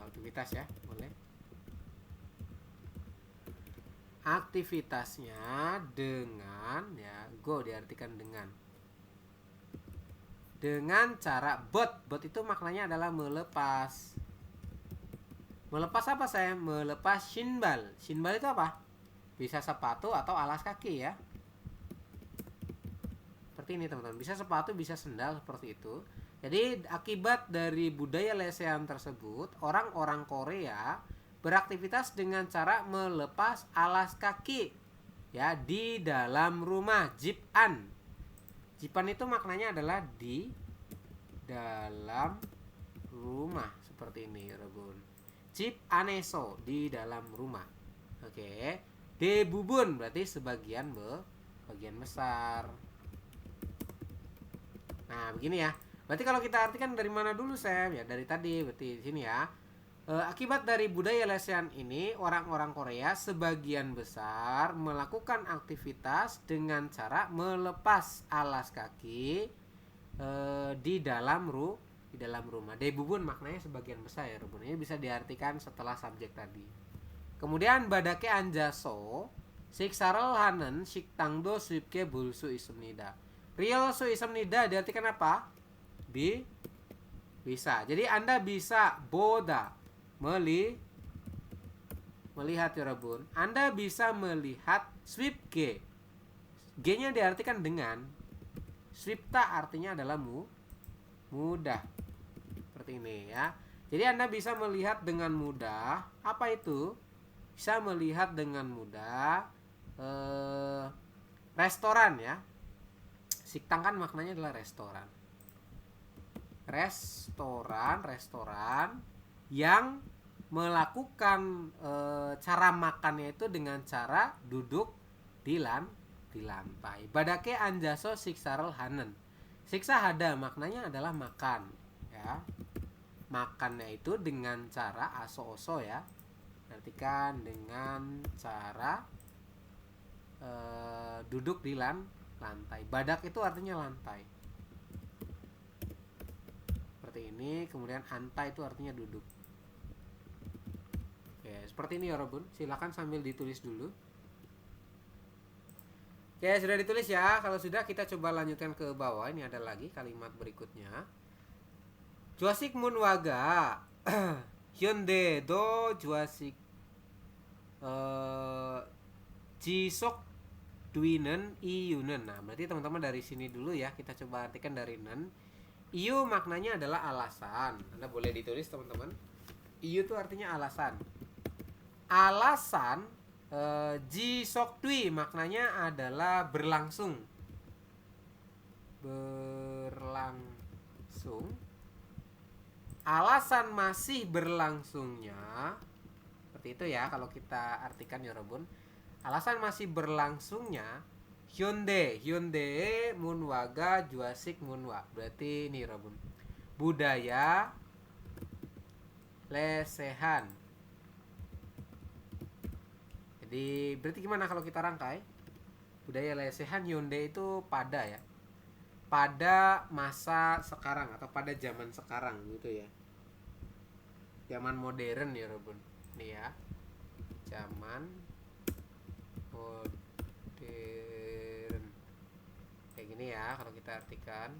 aktivitas ya, boleh. aktivitasnya dengan, ya, go diartikan dengan cara bot itu maknanya adalah melepas. Melepas apa saya? Melepas shinbal. Shinbal itu apa? Bisa sepatu atau alas kaki ya. Seperti ini teman-teman. Bisa sepatu, bisa sendal, seperti itu. Jadi akibat dari budaya lesehan tersebut, orang-orang Korea beraktivitas dengan cara melepas alas kaki ya di dalam rumah. Jipan. Jipan itu maknanya adalah di dalam rumah, seperti ini, Rebun. Jip aneso, di dalam rumah. Oke. Debubun berarti sebagian bagian besar. Nah, begini ya. Berarti kalau kita artikan dari mana dulu, Sam? Ya, dari tadi. Berarti di sini ya. Akibat dari budaya lesehan ini, orang-orang Korea sebagian besar melakukan aktivitas dengan cara melepas alas kaki di dalam rumah. Debubun maknanya sebagian besar ya, Rubun. Ini bisa diartikan setelah subjek tadi. Kemudian badake anjaso, siksaral hanen, siktangdo suipke bulsu isumnida. Real su isumnida diartikan apa? Bisa. Jadi Anda bisa boda melihat ya, Rebun. Anda bisa melihat swipke. G-nya diartikan dengan. Swipta artinya adalah mudah. Seperti ini ya. Jadi Anda bisa melihat dengan mudah. Apa itu? Bisa melihat dengan mudah restoran ya. Siktang kan maknanya adalah restoran. Restoran yang melakukan cara makannya itu dengan cara duduk di lantai. Badake anjaso siksaral hanen. Siksa hada maknanya adalah makan ya. Makannya itu dengan cara aso-oso ya. Artikan dengan cara duduk di lantai. Badak itu artinya lantai. Seperti ini. Kemudian antai itu artinya duduk. Oke, seperti ini ya, Robun. Silakan sambil ditulis dulu. Oke, sudah ditulis ya. Kalau sudah, kita coba lanjutkan ke bawah. Ini ada lagi kalimat berikutnya. Juasik munwaga Hyundai do juasik jisok duinen iyunen. Nah, berarti teman-teman dari sini dulu ya. Kita coba artikan dari nen. Iyu maknanya adalah alasan. Anda boleh ditulis, teman-teman. Iyu itu artinya alasan. Alasan jisok dui maknanya adalah berlangsung. Alasan masih berlangsungnya, seperti itu ya kalau kita artikan ya, Robun. Alasan masih berlangsungnya Hyundai munwaga juasik munwa. Berarti ini, Robun. Budaya lesehan. Jadi berarti gimana kalau kita rangkai? Budaya lesehan Hyundai itu pada ya. Pada masa sekarang atau pada zaman sekarang gitu ya. Zaman modern ya, Robun. Nih ya. Zaman modern. Kayak gini ya kalau kita artikan.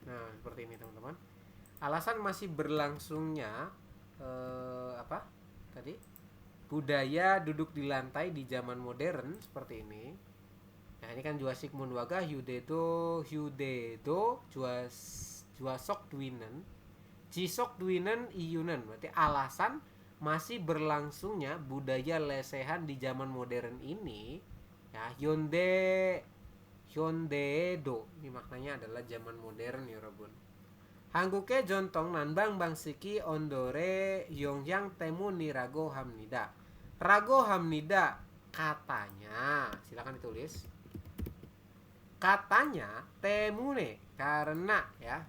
Nah, seperti ini, teman-teman. Alasan masih berlangsungnya apa? Tadi budaya duduk di lantai di zaman modern seperti ini. Nah, ini kan juasik munwaga hyudedo juasok duinen jisok duinen iyunen. Berarti alasan masih berlangsungnya budaya lesehan di zaman modern ini ya, Hyundai-do. Ini maknanya adalah zaman modern ya, Robun. Hangguke jontong nanbang bangsiki ondore yongyang temu ni rago hamnida. Rago hamnida katanya, silakan ditulis. Katanya temune karena ya.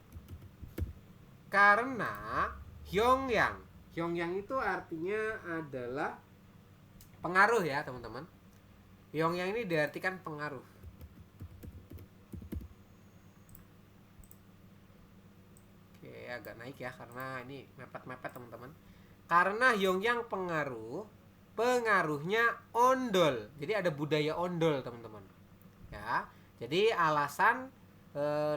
Karena Hyongyang. Hyongyang itu artinya adalah pengaruh ya, teman-teman. Hyongyang ini diartikan pengaruh. agak naik ya karena ini mepet-mepet teman-teman. Karena Yongyang pengaruhnya ondol. Jadi ada budaya ondol teman-teman. Ya. Jadi alasan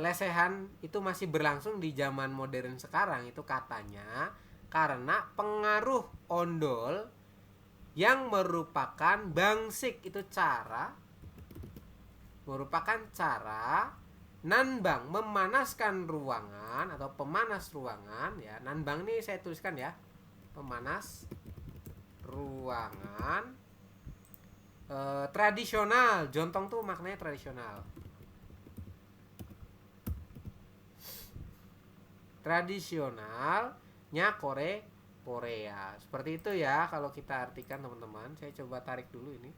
lesehan itu masih berlangsung di zaman modern sekarang itu katanya karena pengaruh ondol yang merupakan bangsik, itu merupakan cara nanbang memanaskan ruangan atau pemanas ruangan ya. Nanbang ini saya tuliskan ya, pemanas ruangan tradisional. Jontong tuh maknanya tradisional. Tradisionalnya Korea. Seperti itu ya kalau kita artikan teman-teman. Saya coba tarik dulu ini.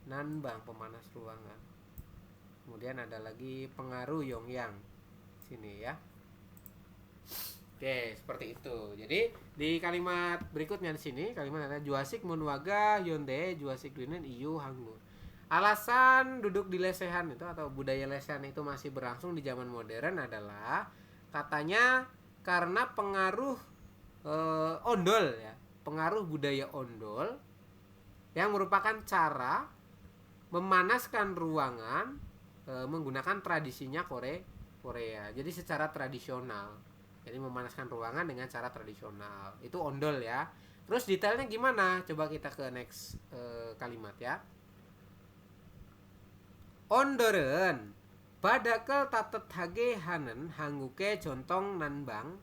Nanbang, pemanas ruangan. Kemudian ada lagi pengaruh Yongyang. Sini ya. Oke, seperti itu. Jadi di kalimat berikutnya di sini kalimat ada Juasik Munwaga Yonde Juasik Duinen Iyu Hanggu. Alasan duduk di lesehan itu atau budaya lesehan itu masih berlangsung di zaman modern adalah katanya karena pengaruh ondol ya, pengaruh budaya ondol yang merupakan cara memanaskan ruangan menggunakan tradisinya Korea. Jadi secara tradisional. Jadi memanaskan ruangan dengan cara tradisional. Itu ondol ya. Terus detailnya gimana? Coba kita ke next kalimat ya. Ondoren Badakel tatet hage hanen hanguke jontong nanbang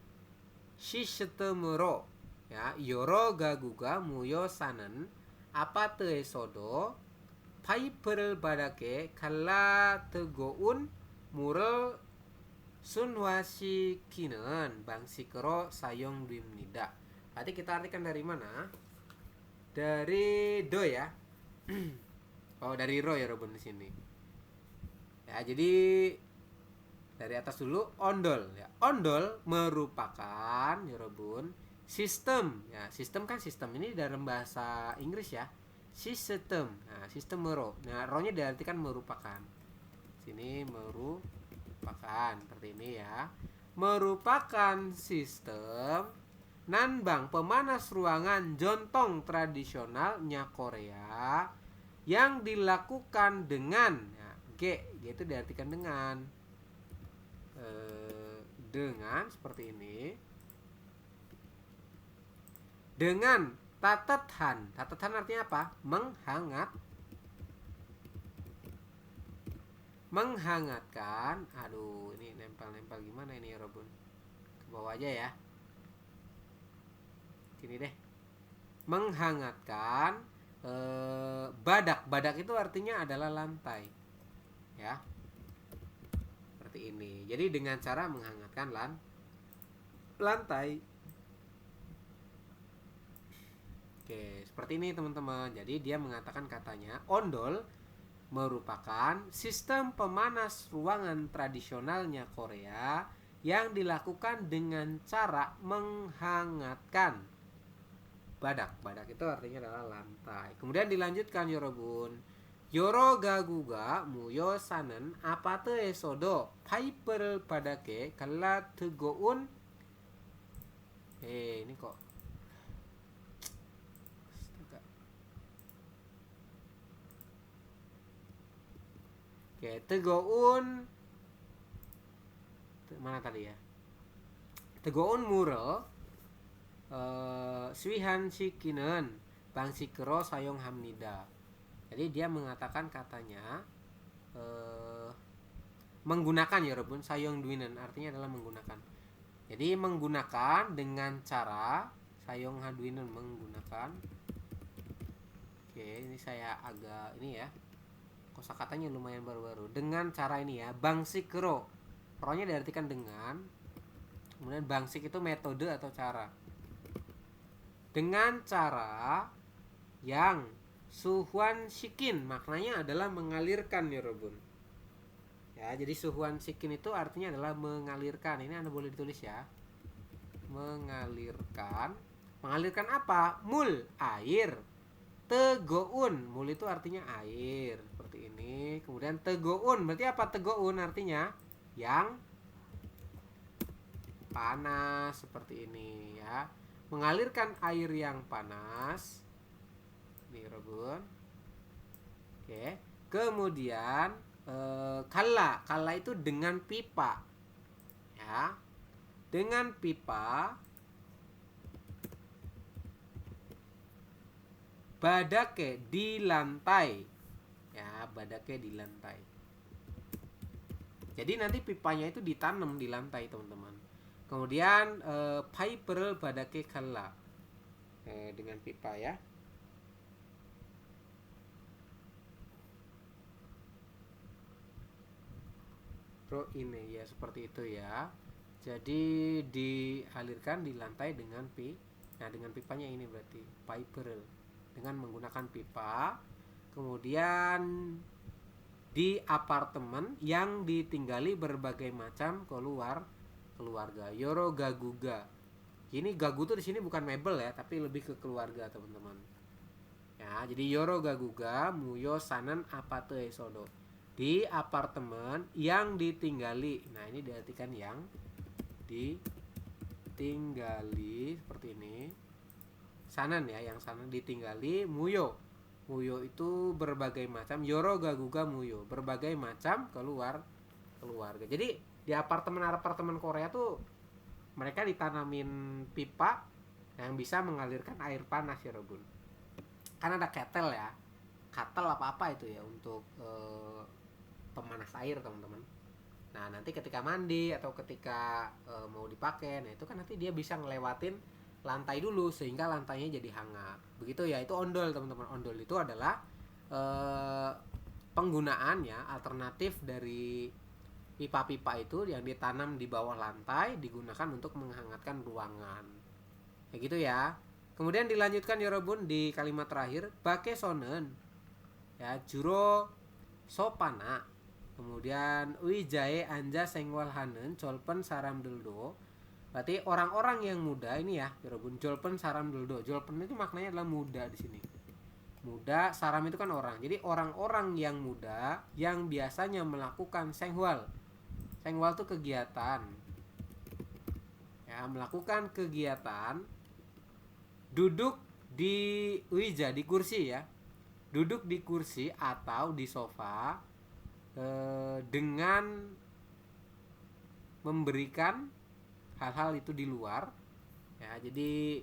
시스템으로 여러 가구가 모여 사는 아파트에서도 파이프를 바닥에 갈라 뜨거운 물을 순화시키는 방식으로 사용됩니다. Berarti kita artikan dari mana? Dari do ya. Oh, dari ro ya Robun di sini. Ya, jadi dari atas dulu ondol ya. Ondol merupakan ya Robun sistem ya. Sistem kan sistem ini dalam bahasa Inggris ya. Sistem. Nah, sistem mero. Nah, ro-nya diartikan merupakan. Sini merupakan seperti ini ya. Merupakan sistem nanbang pemanas ruangan jontong tradisionalnya Korea yang dilakukan dengan G itu diartikan dengan seperti ini. Dengan tatetan. Tatetan artinya apa? Menghangatkan. Aduh, ini nempel-nempel gimana ini ya Robun? Ke bawah aja ya. Gini deh. Menghangatkan badak itu artinya adalah lantai ya, seperti ini. Jadi dengan cara menghangatkan lantai. Oke, seperti ini teman-teman. Jadi dia mengatakan katanya ondol merupakan sistem pemanas ruangan tradisionalnya Korea yang dilakukan dengan cara menghangatkan badak itu artinya adalah lantai. Kemudian dilanjutkan Yorobun. 여러 가구가 모여 사는 아파트에서도 파이프를 바닥에 갈라 뜨거운 ini kok Oke, 뜨거운 mana tadi ya? 뜨거운 물을 스위한시키는 방식으로 사용합니다. Jadi dia mengatakan katanya menggunakan ya Robun sayong duinen artinya adalah menggunakan. Jadi menggunakan dengan cara sayong haduinen menggunakan. Oke, ini saya agak ini ya. Kosakatanya lumayan baru-baru. Dengan cara ini ya, bangsikro. Rohnya diartikan dengan. Kemudian bangsik itu metode atau cara. Dengan cara yang suhuan sikin maknanya adalah mengalirkan ya Robun. Ya, jadi suhuan sikin itu artinya adalah mengalirkan. Ini Anda boleh ditulis ya. Mengalirkan. Mengalirkan apa? Mul, air. Tegoun, mul itu artinya air. Seperti ini. Kemudian tegoun, berarti apa tegoun artinya? Yang panas seperti ini ya. Mengalirkan air yang panas. Nih Robun. Oke. Kemudian kala itu dengan pipa. Ya. Dengan pipa. Badake di lantai. Ya, badake di lantai. Jadi nanti pipanya itu ditanam di lantai, teman-teman. Kemudian piper badake kala. Dengan pipa ya. Ini ya seperti itu ya. Jadi dialirkan di lantai dengan dengan pipanya ini berarti piper dengan menggunakan pipa. Kemudian di apartemen yang ditinggali berbagai macam keluarga. Yoro gaguga. Ini gagu tuh di sini bukan mebel ya, tapi lebih ke keluarga, teman-teman. Ya, jadi yoro gaguga muyo sanan apate sodo. Di apartemen yang ditinggali. Nah, ini diartikan yang ditinggali seperti ini. Sanan ya, yang sanan ditinggali. Muyo itu berbagai macam. Yoro gaguga muyo, berbagai macam keluarga. Jadi di apartemen Korea tuh mereka ditanamin pipa yang bisa mengalirkan air panas ya Robun. Kan ada kettle ya. Kettle apa itu ya untuk pemanas air, teman-teman. Nah, nanti ketika mandi atau ketika mau dipakai, nah itu kan nanti dia bisa ngelewatin lantai dulu sehingga lantainya jadi hangat. Begitu ya, itu ondol, teman-teman. Ondol itu adalah penggunaannya alternatif dari pipa-pipa itu yang ditanam di bawah lantai digunakan untuk menghangatkan ruangan. Kayak gitu ya. Kemudian dilanjutkan ya Robun di kalimat terakhir, bake sonen. Ya, juro sopana. Kemudian uijae anja sengwal hanen jolpen saram deldo. Berarti orang-orang yang muda ini ya, Robun, jolpen saram deldo. Jolpen itu maknanya adalah muda di sini. Muda, saram itu kan orang. Jadi orang-orang yang muda yang biasanya melakukan sengwal. Sengwal itu kegiatan. Ya, melakukan kegiatan duduk di uija, di kursi ya. Duduk di kursi atau di sofa dengan memberikan hal-hal itu di luar ya. Jadi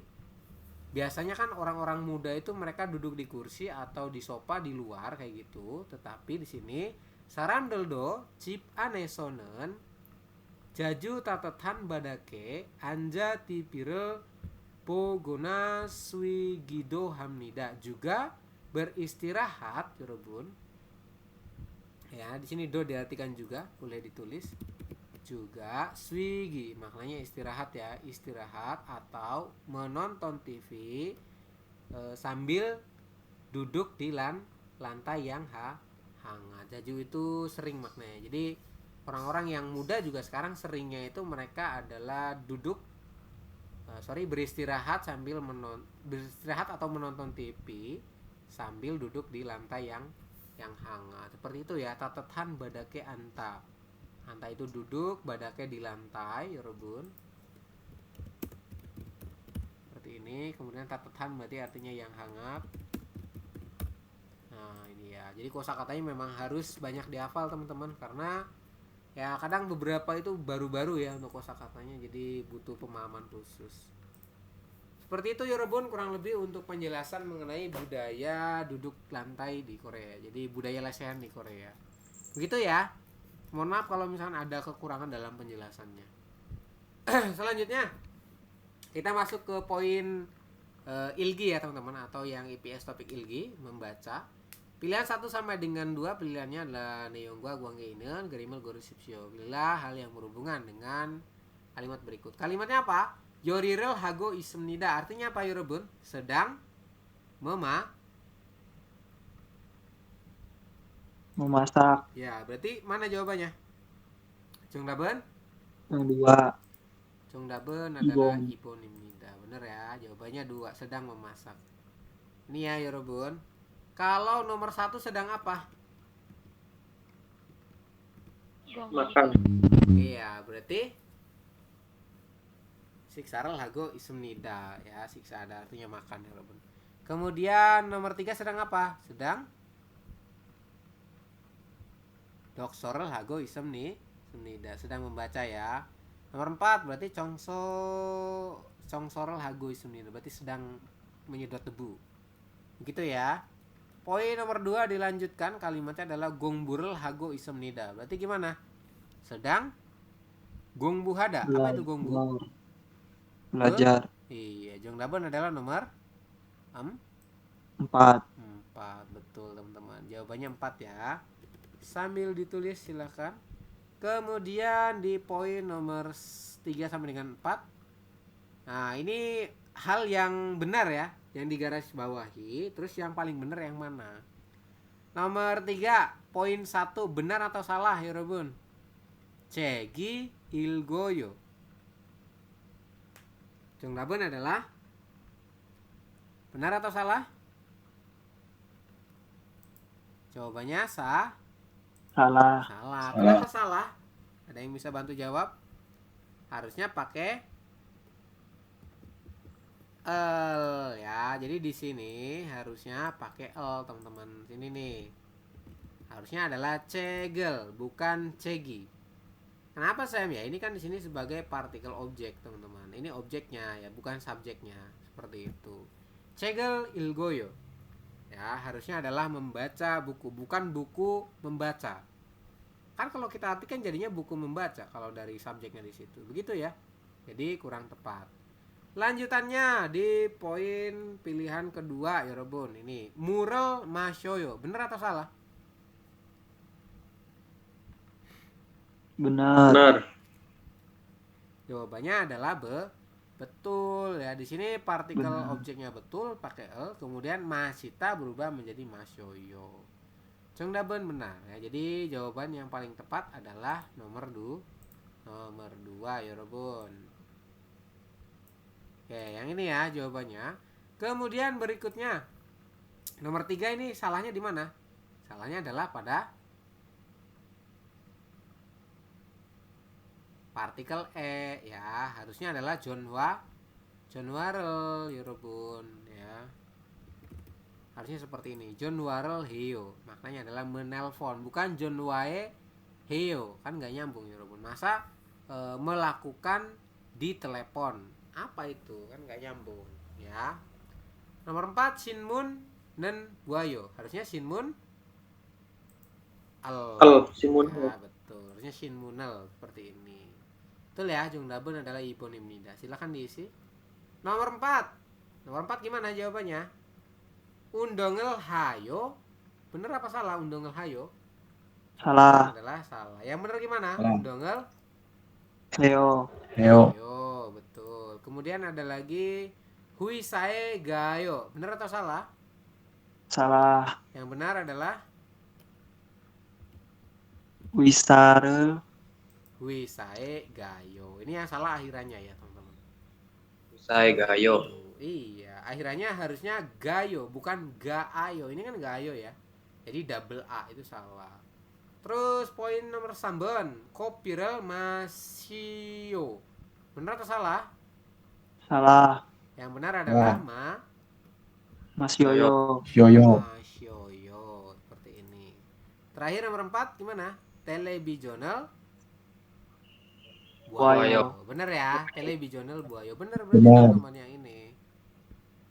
biasanya kan orang-orang muda itu mereka duduk di kursi atau di sofa di luar kayak gitu, tetapi di sini sarandeldo cip anesonen jaju tatetan badake anja tipire pogona swigido hamnida, juga beristirahat Robun. Ya, di sini do diartikan juga, boleh ditulis juga. Swigi maknanya istirahat ya, istirahat atau menonton TV sambil duduk di lantai yang hangat. Jaju itu sering maknanya. Jadi orang-orang yang muda juga sekarang seringnya itu mereka adalah duduk beristirahat sambil beristirahat atau menonton TV sambil duduk di lantai yang hangat. Seperti itu ya, tatetan badake anta. Anta itu duduk, badake di lantai, ya Robun. Seperti ini. Kemudian tatetan berarti artinya yang hangat. Nah, ini ya. Jadi kosakatanya memang harus banyak dihafal, teman-teman, karena ya kadang beberapa itu baru-baru ya untuk kosakatanya, jadi butuh pemahaman khusus. Seperti itu ya Robun, kurang lebih untuk penjelasan mengenai budaya duduk lantai di Korea. Jadi budaya lesehan di Korea. Begitu ya. Mohon maaf kalau misalkan ada kekurangan dalam penjelasannya. Selanjutnya kita masuk ke poin ilgi ya teman-teman, atau yang IPS topik ilgi, membaca. Pilihan 1 sampai dengan 2 pilihannya adalah neonggwa guanggeinen gerimel gorusipsio. Pilihlah hal yang berhubungan dengan kalimat berikut. Kalimatnya apa? Yorirel hago ismnida, artinya apa ya Robun? Sedang memasak. Ya, berarti mana jawabannya? Jongdaben? Yang 2. Jongdaben adalah ibonimnida. Bener ya, jawabannya 2, sedang memasak. Ini ya Robun. Kalau nomor 1 sedang apa? Makan. Iya, berarti Siksaral hago ismnida ya, siksa ada artinya makan ya Robun. Kemudian nomor 3 sedang apa? Sedang doksorel hago ismnida, sedang membaca ya. Nomor 4 berarti congsorel hago ismnida, berarti sedang menyedot debu. Begitu ya. Poin nomor 2 dilanjutkan, kalimatnya adalah gongburel hago ismnida. Berarti gimana? Sedang gongbuhada. Apa itu gongbu? Belajar. Iya, jongdabon adalah nomor 4. 4. Betul teman-teman. Jawabannya 4 ya. Sambil ditulis silakan. Kemudian di poin nomor 3 sampai dengan 4. Nah, ini hal yang benar ya, yang digaris bawahi. Terus yang paling benar yang mana? Nomor 3, poin 1 benar atau salah ya Robun? Cegi ilgoyo. Jongdabon adalah benar atau salah? Jawabannya Salah. salah. Kenapa salah? Ada yang bisa bantu jawab? Harusnya pakai el ya. Jadi di sini harusnya pakai el teman-teman. Sini nih. Harusnya adalah cegel, bukan cegi. Kenapa Sam? Ya ini kan di sini sebagai partikel objek teman-teman. Ini objeknya ya, bukan subjeknya. Seperti itu. Cegel ilgoyo. Ya, harusnya adalah membaca buku, bukan buku membaca. Kan kalau kita artikan jadinya buku membaca kalau dari subjeknya di situ. Begitu ya. Jadi kurang tepat. Lanjutannya di poin pilihan kedua ya Robun. Ini mural mashoyo. Benar atau salah? Benar. Jawabannya adalah betul ya. Di sini partikel objeknya betul pakai el, kemudian masita berubah menjadi mashoyo. Jongdabon benar ya. Jadi jawaban yang paling tepat adalah nomor 2 ya Robun. Oke, yang ini ya jawabannya. Kemudian berikutnya nomor 3 ini salahnya di mana? Salahnya adalah pada partikel e ya, harusnya adalah Jonwarel Yorobun ya. Harusnya seperti ini, Jonwarel Heyo. Maknanya adalah menelpon, bukan Jonwae Heyo. Kan nggak nyambung Yorobun. Masa melakukan di telepon? Apa itu? Kan nggak nyambung ya. Nomor 4 Shinmun dan Buayo. Harusnya Shinmun Sinmun. ya, betul. Harusnya Shinmunel seperti ini. Betul ya, Jongdabon adalah hiponimnida. Silakan diisi. Nomor 4. Nomor 4 gimana jawabannya? Undongel hayo. Bener apa salah undongel hayo? Salah. Adalah salah. Yang bener gimana? Salah. Undongel Leo. hayo. Betul. Kemudian ada lagi huisae gayo. Bener atau salah? Salah. Yang benar adalah Wisarel. huisae gayo. Ini yang salah akhirannya ya teman-teman. Saya gayo. Iya, akhirannya harusnya gayo, bukan gaayo. Ini kan gayo ya. Jadi double A itu salah. Terus poin nomor 3, kopirel masio. Benar atau salah? Salah. Yang benar adalah Mas Yoyo. masyoyo. Seperti ini. Terakhir nomor 4 gimana? Televisional Buayo. Bener ya, televisional buayo. Bener berarti teman-teman yang ini.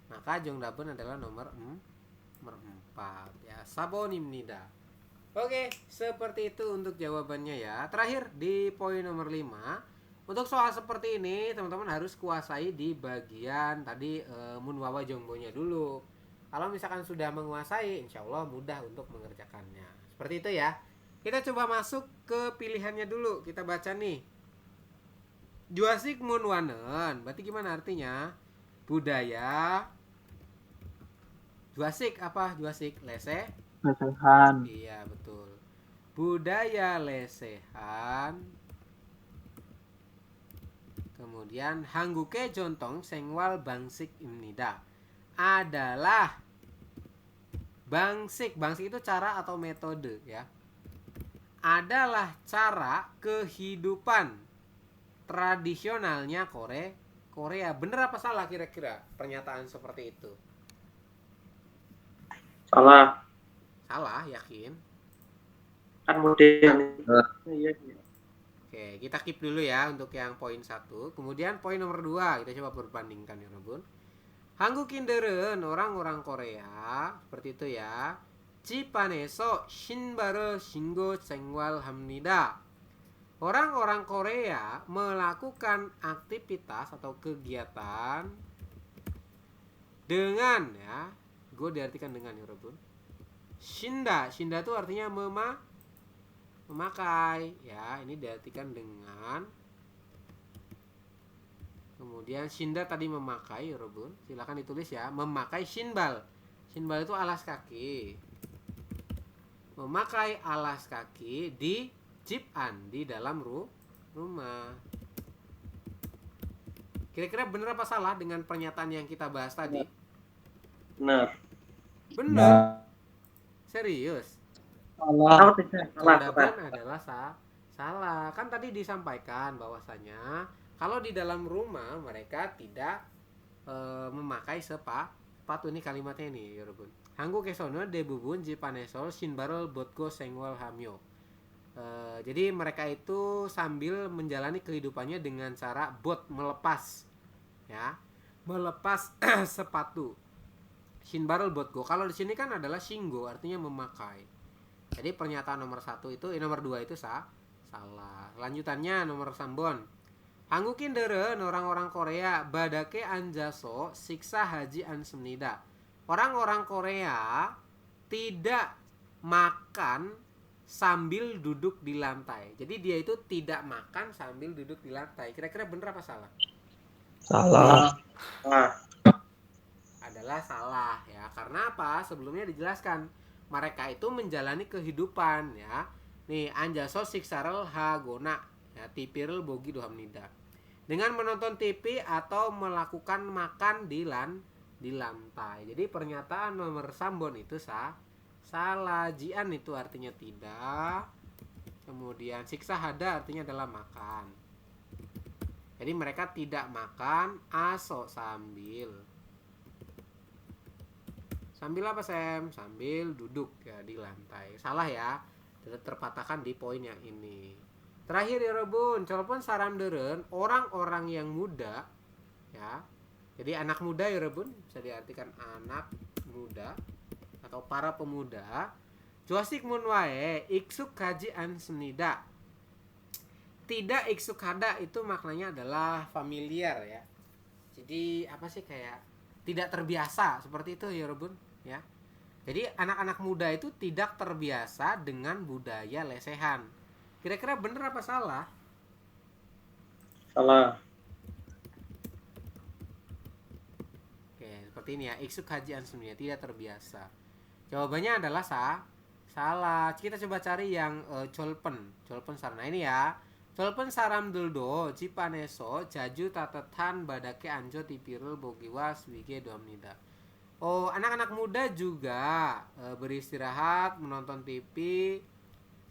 Maka Jongdabon adalah nomor 4 ya. Sabonimnida. Oke, seperti itu untuk jawabannya ya. Terakhir di poin nomor 5. Untuk soal seperti ini teman-teman harus kuasai di bagian tadi munwawa jongbonya dulu. Kalau misalkan sudah menguasai, insya Allah mudah untuk mengerjakannya. Seperti itu ya. Kita coba masuk ke pilihannya dulu. Kita baca nih. Juasik munwanen. Berarti gimana artinya? Budaya. Juasik apa? Juasik Lesehan. Iya betul. Budaya lesehan. Kemudian hangguke jontong sengwal bangsik imnida adalah bangsik. Bangsik itu cara atau metode ya. Adalah cara kehidupan tradisionalnya Korea. Bener apa salah kira-kira pernyataan seperti itu? Salah. Salah, yakin? Kan modern. Iya. Oke, kita keep dulu ya untuk yang poin 1. Kemudian poin nomor 2 kita coba perbandingkan ya Rebun. 한국인들은 orang-orang Korea seperti itu ya. 집 안에서 신발을 신고 생활합니다. Orang-orang Korea melakukan aktivitas atau kegiatan dengan ya, gue diartikan dengan ya Rebun. Shinda itu artinya memakai ya, ini diartikan dengan. Kemudian shinda tadi memakai ya Rebun, silakan ditulis ya, memakai shinbal itu alas kaki, memakai alas kaki di jipan, di dalam rumah. Kira-kira benar apa salah dengan pernyataan yang kita bahas tadi? Benar. Benar. Serius? Salah. Salah. Jawaban adalah salah. Kan tadi disampaikan bahwasanya kalau di dalam rumah mereka tidak memakai sepatu. Ini kalimatnya ini, 여러분. 한국에서는 대부분 집 안에서 신발을 벗고 생활하며. Jadi mereka itu sambil menjalani kehidupannya dengan cara melepas, ya, melepas sepatu. Shinbarul botgo. Kalau di sini kan adalah shinggo, artinya memakai. Jadi pernyataan nomor 1 itu, nomor 2 itu salah. Lanjutannya nomor 3번. 한국인들은 orang-orang Korea badake anjaso siksa haji ansmnida. Orang-orang Korea tidak makan sambil duduk di lantai. Jadi dia itu tidak makan sambil duduk di lantai. Kira-kira benar apa salah? Salah. Adalah salah ya. Karena apa? Sebelumnya dijelaskan mereka itu menjalani kehidupan ya. Nih, anjaso siksarel hagona ya, tipirel bogi dohamnida. Dengan menonton TV atau melakukan makan di lantai. Jadi pernyataan nomor sambon itu salah. Jian itu artinya tidak. Kemudian siksa hada artinya adalah makan. Jadi mereka tidak makan aso sambil apa Sam? Sambil duduk ya di lantai. Salah ya. Terpatahkan di poin yang ini. Terakhir ya Rebun, walaupun saramderen orang-orang yang muda ya. Jadi anak muda ya Rebun, bisa diartikan anak muda atau para pemuda. Juasik munwae iksuk kaji ansnida. Tidak iksuk hada itu maknanya adalah familiar ya. Jadi apa sih, kayak tidak terbiasa seperti itu ya Rebun ya. Jadi anak-anak muda itu tidak terbiasa dengan budaya lesehan. Kira-kira benar apa salah? Salah. Oke, seperti ini ya. Iksuk haji ansumnya tidak terbiasa. Jawabannya adalah salah. Kita coba cari yang colpen sarana ini ya. Colpen saram duldo cipaneso jaju tatetan badake anjo tipirul bogiwas wige domnida. Oh, anak-anak muda juga beristirahat, menonton TV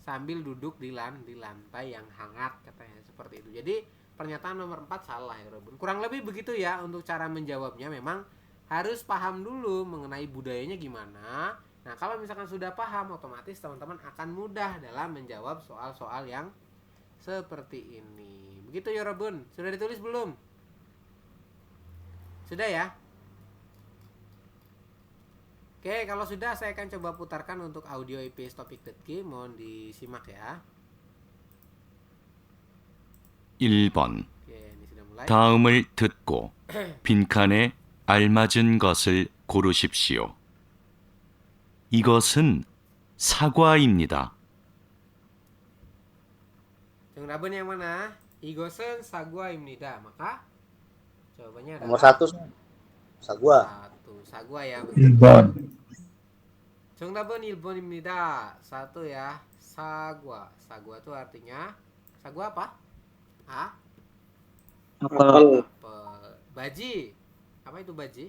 sambil duduk di lantai yang hangat katanya, seperti itu. Jadi pernyataan nomor 4 salah ya Robun. Kurang lebih begitu ya untuk cara menjawabnya. Memang harus paham dulu mengenai budayanya gimana. Nah, kalau misalkan sudah paham, otomatis teman-teman akan mudah dalam menjawab soal-soal yang seperti ini. Begitu ya Robun. Sudah ditulis belum? Sudah ya? Oke, kalau sudah saya akan coba putarkan untuk audio EPS Topic.K. Mohon disimak ya. 1번. Oke, ini sudah mulai. 다음을 듣고 빈칸에 알맞은 것을 고르십시오. 이것은 사과입니다. 정답은 yang mana? Igosen sagwa입니다. Maka jawabannya adalah Nomor 1 sagwa. 1. Sagwa ya. 1번. 정답은 1번입니다. 1 ya. Sagwa. Sagwa itu artinya sagwa apa? Apel. Apel. Baji. Apa itu baji?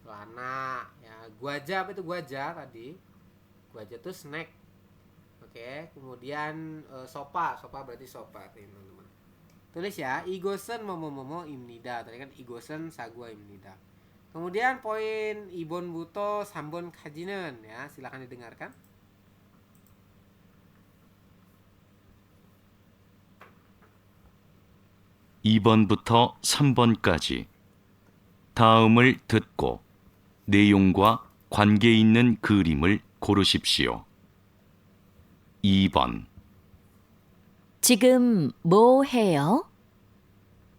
Celana ya. Guaja, apa itu guaja tadi? Guaja itu snack. Oke, kemudian sopa berarti sopa, teman-teman. Tulis ya, igosen momo imnida. Tadi kan igosen sagwa imnida. Kemudian poin ibon buto sambon kajinen ya, silakan didengarkan. (2번부터) (3번까지) 다음을 듣고 내용과 관계 있는 그림을 고르십시오. 2번 지금 뭐 해요?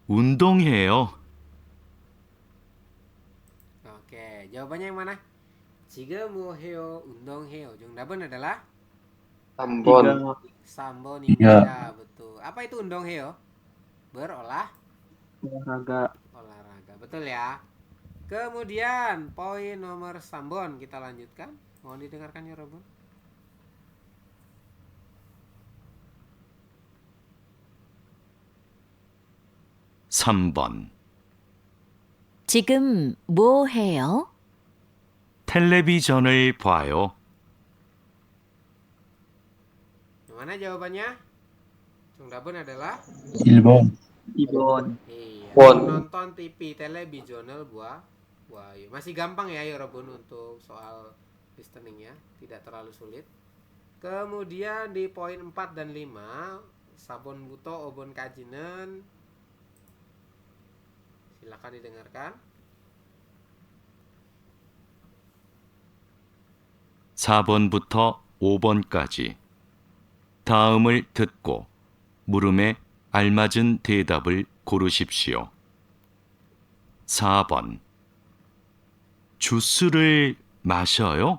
운동해요. Oke, jawabannya yang mana? Jika muheo undong heo. Jungdabun adalah Tambon. sambon imnida, betul. Apa itu undong heo? Olahraga. Olahraga, betul ya. Kemudian poin nomor sambon kita lanjutkan. Mohon didengarkan ya Robun. (3번) 지금 뭐 해요? 텔레비전을 봐요. Gimana jawabannya? Jungdabun adalah 1번. Ibon. iya, Won. nonton TV televisional buayo. Masih gampang ya Robun untuk soal listening ya, tidak terlalu sulit. Kemudian di poin 4 dan 5, sabon buto obon kajinen. Silakan didengarkan. 4번부터 5번까지 다음을 듣고 물음에 알맞은 대답을 고르십시오. 4번 주스를 마셔요?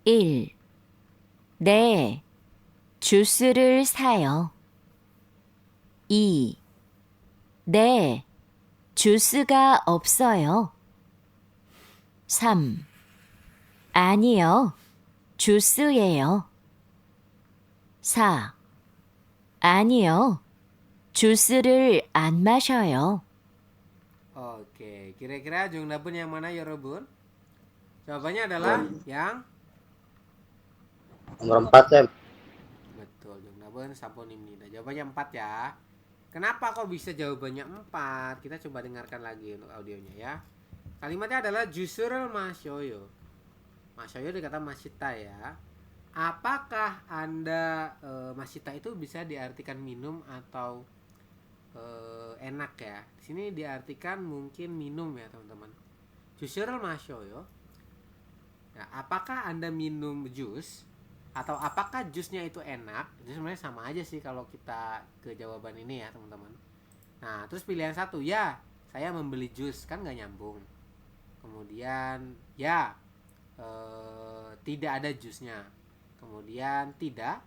1. 네, 주스를 사요. 2. 네, 주스가 없어요. 3. 아니요, 주스예요. 4. 아니요, 주스를 안 마셔요. Oke, kira-kira Jungdabun yang mana ya Robun? Jawabannya adalah yang Nomor 4 Sam. betul. Jungdabun sabon imnida. Jawabannya 4 ya. Kenapa kok bisa jawabannya 4? Kita coba dengarkan lagi untuk audionya ya. Kalimatnya adalah jusurel masyoyo. Masyoyo dikata masita ya. Apakah Anda masita itu bisa diartikan minum atau enak ya? Di sini diartikan mungkin minum ya teman-teman. Jusurel masyoyo. Nah, apakah Anda minum jus atau apakah jusnya itu enak? Itu sebenarnya sama aja sih kalau kita ke jawaban ini ya teman-teman. Nah, terus pilihan satu, ya saya membeli jus, kan nggak nyambung. Kemudian ya tidak ada jusnya. Kemudian tidak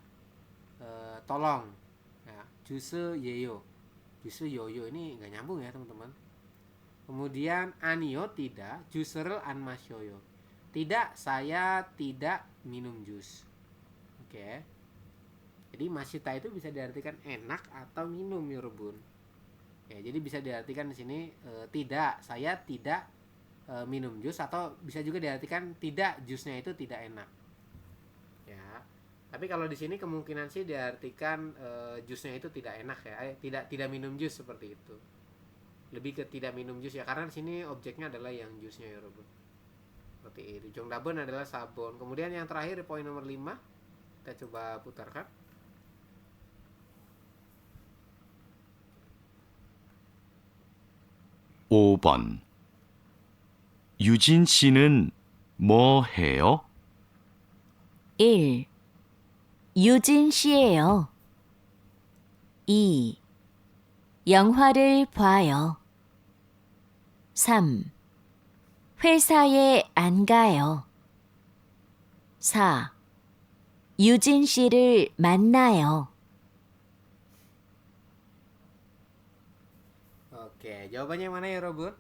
tolong ya, juse yeyo, juse yoyo, ini nggak nyambung ya teman-teman. Kemudian anio tidak, juserel an masyoyo, tidak, saya tidak minum jus. Oke. Jadi masita itu bisa diartikan enak atau minum ya Rebun. Ya, jadi bisa diartikan di sini tidak, saya tidak minum jus, atau bisa juga diartikan tidak, jusnya itu tidak enak. Ya. Tapi kalau di sini kemungkinan sih diartikan jusnya itu tidak enak ya, tidak minum jus seperti itu. Lebih ke tidak minum jus ya, karena di sini objeknya adalah yang jusnya ya Rebun. Seperti itu. Jongdabun adalah sabun. Kemudian yang terakhir poin nomor 5, kita coba putarkan. (5번) 유진 씨는 뭐 해요? 1. 유진 씨예요. 2. 영화를 봐요. 3. 회사에 안 가요. 4. 유진 씨를 만나요. Oke, jawabannya yang mana ya Robun?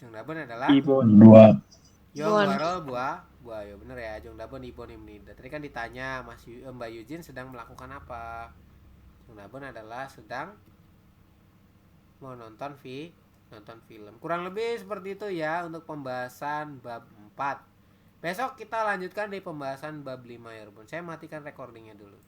Jongdabun adalah Ibon. 2. Yongwaro buayo, bener ya. Jongdabun ibon imnida. Tadi kan ditanya Mbak Yujin sedang melakukan apa? Jongdabun adalah sedang mau nonton film. Kurang lebih seperti itu ya untuk pembahasan bab 4. Besok kita lanjutkan di pembahasan bab 5 ya Bun. Saya matikan recordingnya dulu.